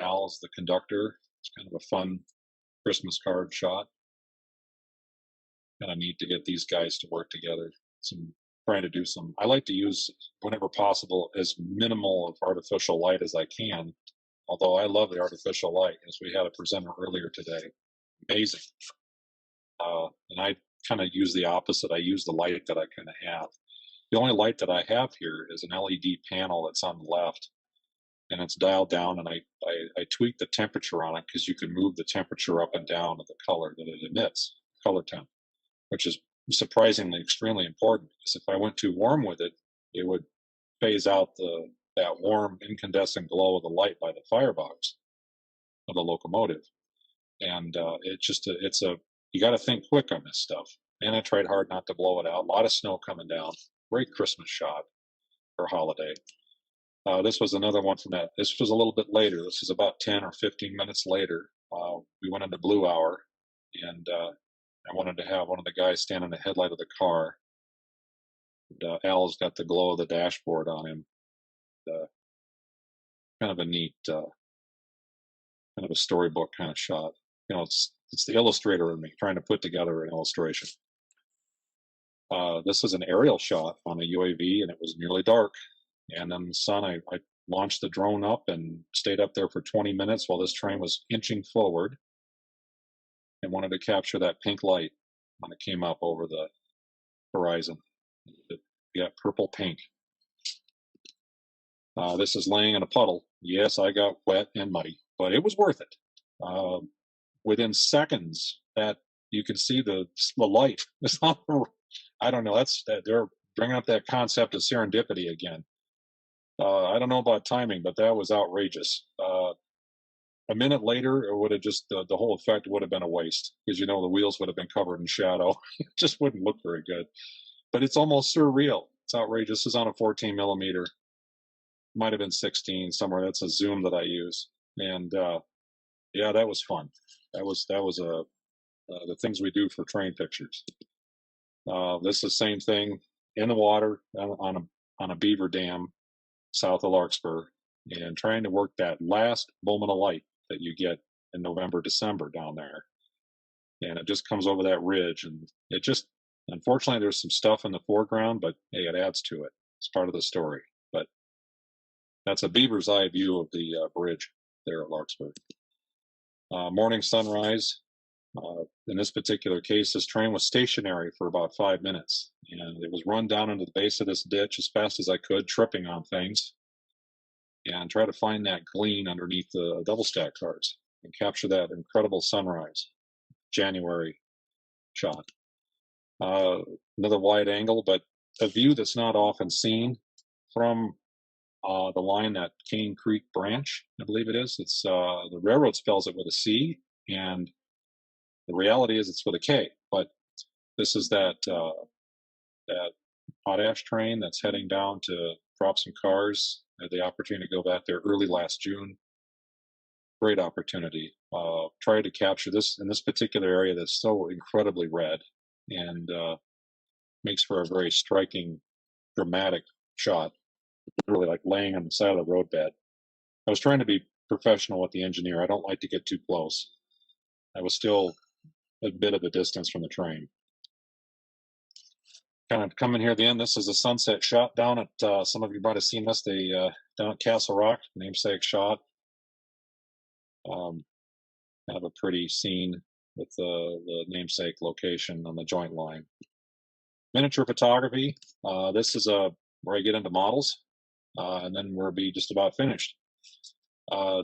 Al is the conductor. It's kind of a fun Christmas card shot. Kind of neat to get these guys to work together. Trying to do some. I like to use, whenever possible, as minimal of artificial light as I can. Although I love the artificial light, as we had a presenter earlier today. Amazing. And I kind of use the opposite. I use the light that I kind of have. The only light that I have here is an LED panel that's on the left, and it's dialed down, and I tweak the temperature on it because you can move the temperature up and down of the color that it emits, color temp, which is surprisingly extremely important, because if I went too warm with it, it would phase out that warm incandescent glow of the light by the firebox of the locomotive. And you got to think quick on this stuff. And I tried hard not to blow it out. A lot of snow coming down. Great Christmas shot for holiday. This was another one from that. This was a little bit later. This was about 10 or 15 minutes later. We went into blue hour, and I wanted to have one of the guys stand in the headlight of the car. And, Al's got the glow of the dashboard on him. Kind of a neat, kind of a storybook kind of shot. You know, it's the illustrator in me trying to put together an illustration. This is an aerial shot on a UAV, and it was nearly dark. And then the sun, I launched the drone up and stayed up there for 20 minutes while this train was inching forward, and wanted to capture that pink light when it came up over the horizon. It got purple pink. This is laying in a puddle. Yes, I got wet and muddy, but it was worth it. Within seconds, that you can see the light. I don't know. They're bringing up that concept of serendipity again. I don't know about timing, but that was outrageous. A minute later, it would have just the whole effect would have been a waste, because the wheels would have been covered in shadow. It just wouldn't look very good. But it's almost surreal. It's outrageous. This is on a 14 millimeter. Might have been 16 somewhere. That's a zoom that I use. And yeah, that was fun. That was the things we do for train pictures. This is the same thing in the water on a beaver dam south of Larkspur, and trying to work that last moment of light that you get in November, December down there. And it just comes over that ridge, and it just, unfortunately, there's some stuff in the foreground, but hey, it adds to it. It's part of the story. But that's a beaver's eye view of the bridge there at Larkspur. Morning sunrise. In this particular case, this train was stationary for about 5 minutes, and it was run down into the base of this ditch as fast as I could, tripping on things, and try to find that gleam underneath the double stack cars and capture that incredible sunrise. January shot. Another wide angle, but a view that's not often seen from the line at Cane Creek Branch, I believe it is. It's the railroad spells it with a C, and the reality is it's with a K. But this is that potash train that's heading down to drop some cars. I had the opportunity to go back there early last June. Great opportunity. Tried to capture this in this particular area that's so incredibly red, and makes for a very striking, dramatic shot. Really like laying on the side of the roadbed. I was trying to be professional with the engineer. I don't like to get too close. I was still a bit of a distance from the train. Kind of coming here at the end. This is a sunset shot down at, some of you might have seen this, down at Castle Rock, namesake shot. Kind of a pretty scene with the namesake location on the joint line. Miniature photography. This is where I get into models, and then we'll be just about finished.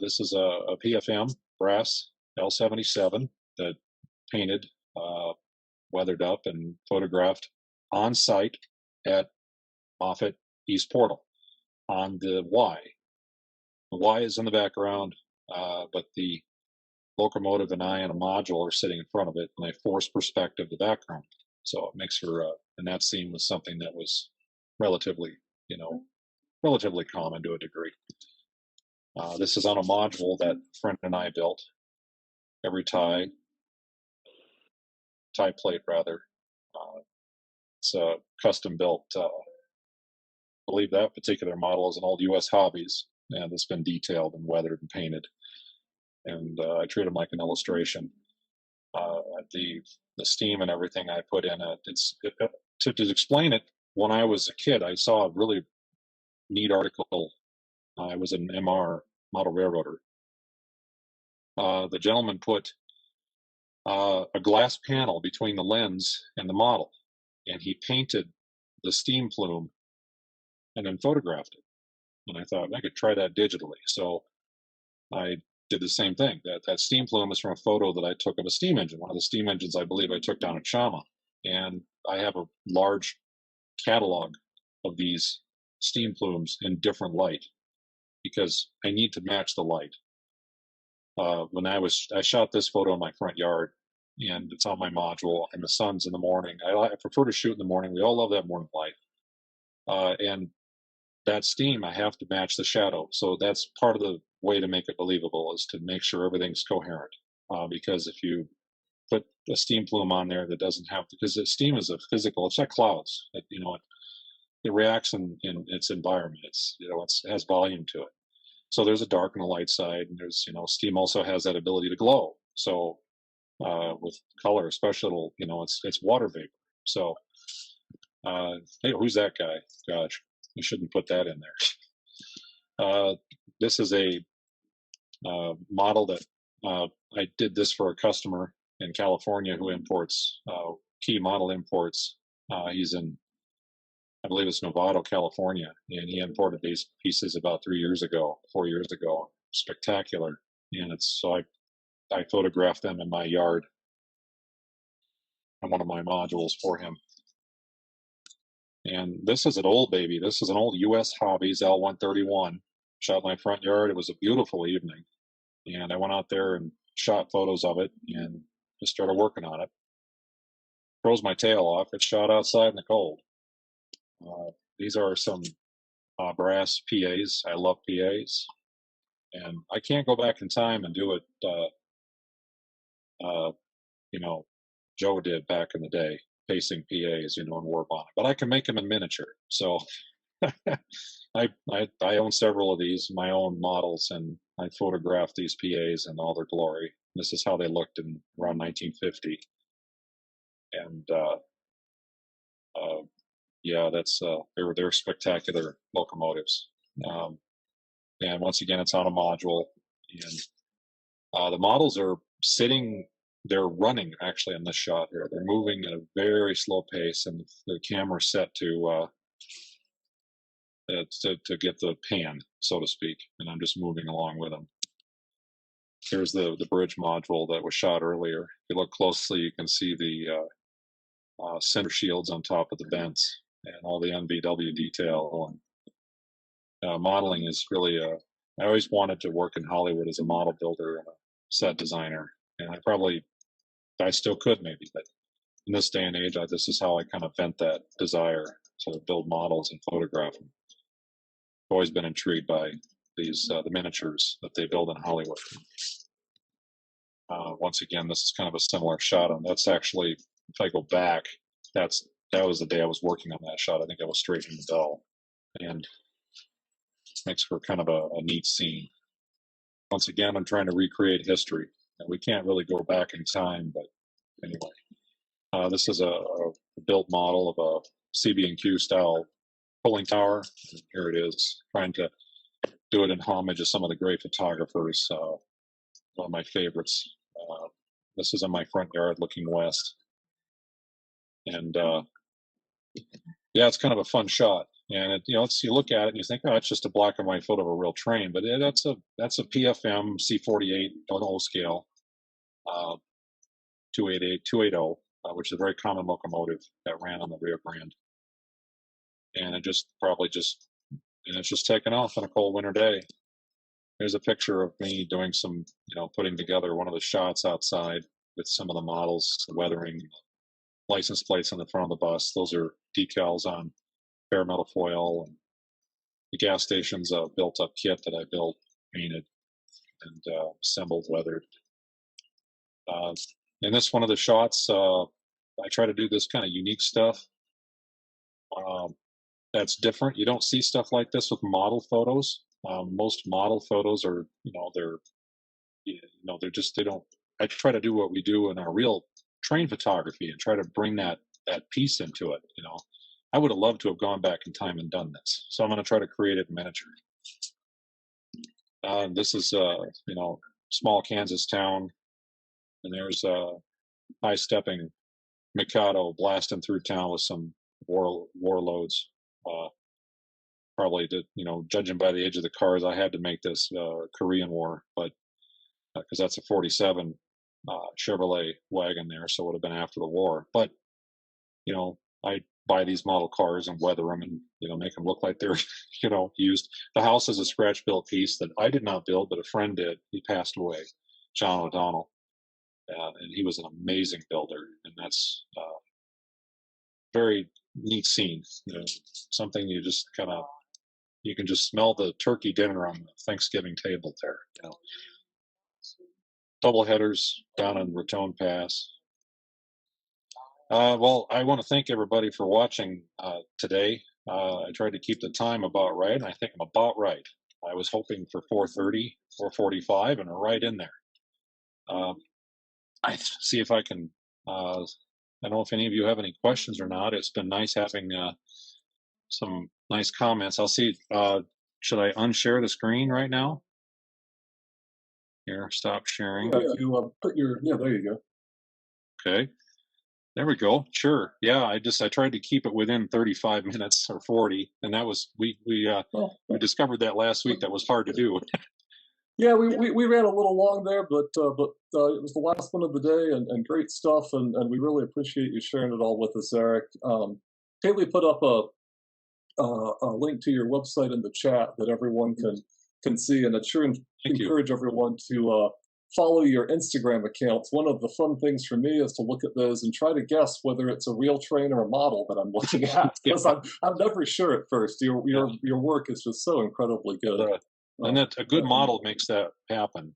This is a PFM brass L77 that painted, weathered up, and photographed on site at Moffett East Portal on the Y. The Y is in the background, but the locomotive and I and a module are sitting in front of it, and I force perspective the background. So it makes for, and that scene was something that was relatively common to a degree. This is on a module that a friend and I built. Every tie tie plate rather. It's a custom built. I believe that particular model is an old U.S. Hobbies, and it's been detailed and weathered and painted. And I treat them like an illustration. The steam and everything I put in it. To explain it, when I was a kid, I saw a really neat article. I was an MR, model railroader. The gentleman put a glass panel between the lens and the model, and he painted the steam plume and then photographed it. And I thought I could try that digitally. So I did the same thing. That steam plume is from a photo that I took of a steam engine, one of the steam engines I believe I took down at Shama. And I have a large catalog of these steam plumes in different light because I need to match the light. When I shot this photo in my front yard, and it's on my module, and the sun's in the morning. I prefer to shoot in the morning. We all love that morning light. And that steam, I have to match the shadow. So that's part of the way to make it believable, is to make sure everything's coherent. Because if you put a steam plume on there that doesn't have, because the steam is a physical, it's like clouds. It reacts in its environment. It has volume to it. So there's a dark and a light side, and there's, steam also has that ability to glow. So with color, especially, it's water vapor. So, hey, who's that guy? Gosh, you shouldn't put that in there. This is a model that I did this for a customer in California who imports key model imports. He's in, I believe it's Novato, California, and he imported these pieces about 4 years ago. Spectacular, and I photographed them in my yard on one of my modules for him. And this is an old baby. This is an old U.S. Hobbies L131. Shot in my front yard. It was a beautiful evening, and I went out there and shot photos of it and just started working on it. Froze my tail off. It shot outside in the cold. These are some brass PAs. I love PAs, and I can't go back in time and do it. Joe did back in the day, pacing PAs, and warp on it. But I can make them in miniature. So I own several of these, my own models, and I photographed these PAs in all their glory. This is how they looked in around 1950. And that's they're spectacular locomotives. And once again, it's on a module, and the models are sitting. They're running actually in this shot here. They're moving at a very slow pace, and the camera's set to get the pan, so to speak, and I'm just moving along with them. Here's the bridge module that was shot earlier. If you look closely, you can see the center shields on top of the vents and all the NVW detail. And modeling is really I always wanted to work in Hollywood as a model builder and a set designer, and I still could maybe, but in this day and age, this is how I kind of vent that desire to build models and photograph them. I've always been intrigued by these the miniatures that they build in Hollywood. Once again, this is kind of a similar shot. And that's actually, if I go back, that was the day I was working on that shot. I think I was straightening the bell, and it makes for kind of a neat scene. Once again, I'm trying to recreate history. We can't really go back in time, but anyway, this is a built model of a CB&Q style pulling tower. And here it is, trying to do it in homage of some of the great photographers. One of my favorites. This is in my front yard looking west. And it's kind of a fun shot. And you look at it and you think, oh, it's just a black and white photo of a real train, but that's a PFM C48 on O scale, 280, which is a very common locomotive that ran on the Rio Grande. And it's just taken off on a cold winter day. There's a picture of me doing some, putting together one of the shots outside with some of the models, the weathering, license plates on the front of the bus. Those are decals on bare metal foil, and the gas station's a built-up kit that I built, painted, and assembled, weathered. In this one of the shots, I try to do this kind of unique stuff. That's different. You don't see stuff like this with model photos. Most model photos are, they don't. I try to do what we do in our real train photography and try to bring that piece into it. I would have loved to have gone back in time and done this. So I'm going to try to create it in miniature. This is, small Kansas town, and there's a high-stepping Mikado blasting through town with some warlords. Probably, judging by the age of the cars, I had to make this Korean War, but because that's a 47 Chevrolet wagon there, so it would have been after the war. But I buy these model cars and weather them and make them look like they're used. The house is a scratch built piece that I did not build, but a friend did. He passed away, John O'Donnell, and he was an amazing builder. And that's very neat scene. Something you just you can just smell the turkey dinner on the Thanksgiving table there. Double headers down on Raton Pass. Well, I want to thank everybody for watching today. I tried to keep the time about right, and I think I'm about right. I was hoping for 4:30 or 4:45, and we're right in there. I see if I can. I don't know if any of you have any questions or not. It's been nice having some nice comments. I'll see. Should I unshare the screen right now? Here, stop sharing.
Yeah, you put your there you go.
Okay. There we go. Sure. Yeah, I tried to keep it within 35 minutes or 40, and that was we discovered that last week. That was hard to do.
Yeah, we ran a little long there, but it was the last one of the day, and great stuff, and we really appreciate you sharing it all with us, Erik. Haley put up a link to your website in the chat that everyone can see, and I'd sure encourage everyone to follow your Instagram accounts. One of the fun things for me is to look at those and try to guess whether it's a real train or a model that I'm looking at, because I'm never sure at first. Your work is just so incredibly good.
And that a good model makes that happen.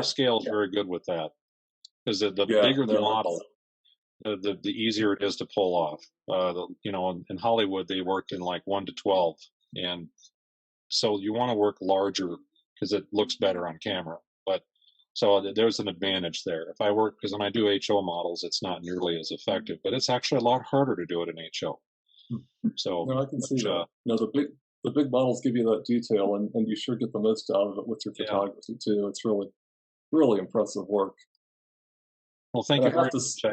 Scale is very good with that, because the bigger the model, the easier it is to pull off. In Hollywood they worked in like 1 to 12, and so you want to work larger because it looks better on camera. But so there's an advantage there. If I work, because when I do HO models, it's not nearly as effective, but it's actually a lot harder to do it in HO. So
I can see that. The big models give you that detail, and you sure get the most out of it with your photography too. It's really, really impressive work.
Well, thank you very much.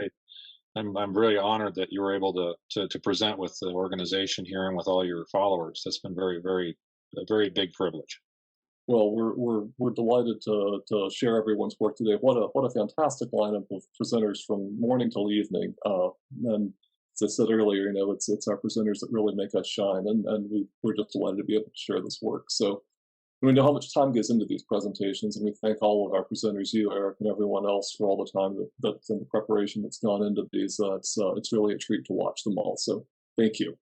I'm really honored that you were able to present with the organization here and with all your followers. That's been a very big privilege.
Well, we're delighted to share everyone's work today. What a fantastic lineup of presenters from morning till evening. And as I said earlier, it's our presenters that really make us shine, and we're just delighted to be able to share this work. So we know how much time goes into these presentations, and we thank all of our presenters, you, Erik, and everyone else for all the time that's in the preparation that's gone into these. It's really a treat to watch them all. So thank you.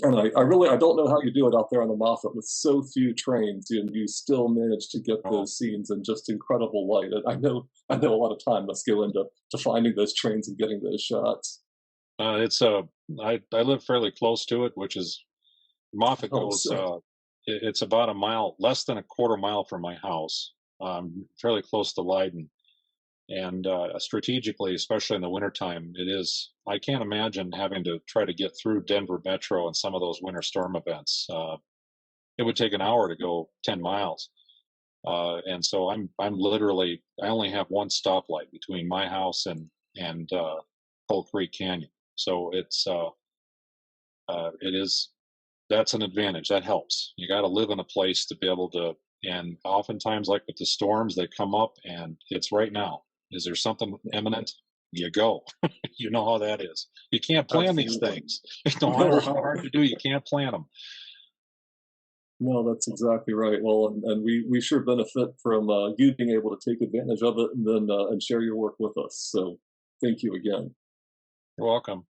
And I don't know how you do it out there on the Moffat with so few trains, and you still manage to get those scenes in just incredible light. And I know a lot of time must go into finding those trains and getting those shots.
I live fairly close to it, which is Moffat goes. It's about a mile, less than a quarter mile from my house. Fairly close to Leiden. And strategically, especially in the wintertime, I can't imagine having to try to get through Denver Metro and some of those winter storm events. It would take an hour to go 10 miles. And so I only have one stoplight between my house and Coal Creek Canyon. So that's an advantage. That helps. You got to live in a place to be able to, and oftentimes like with the storms, they come up and it's right now. Is there something imminent? You go. You know how that is. You can't plan these things. No matter how hard to do, you can't plan them.
No, that's exactly right. Well, and we sure benefit from you being able to take advantage of it and then and share your work with us. So thank you again.
You're welcome.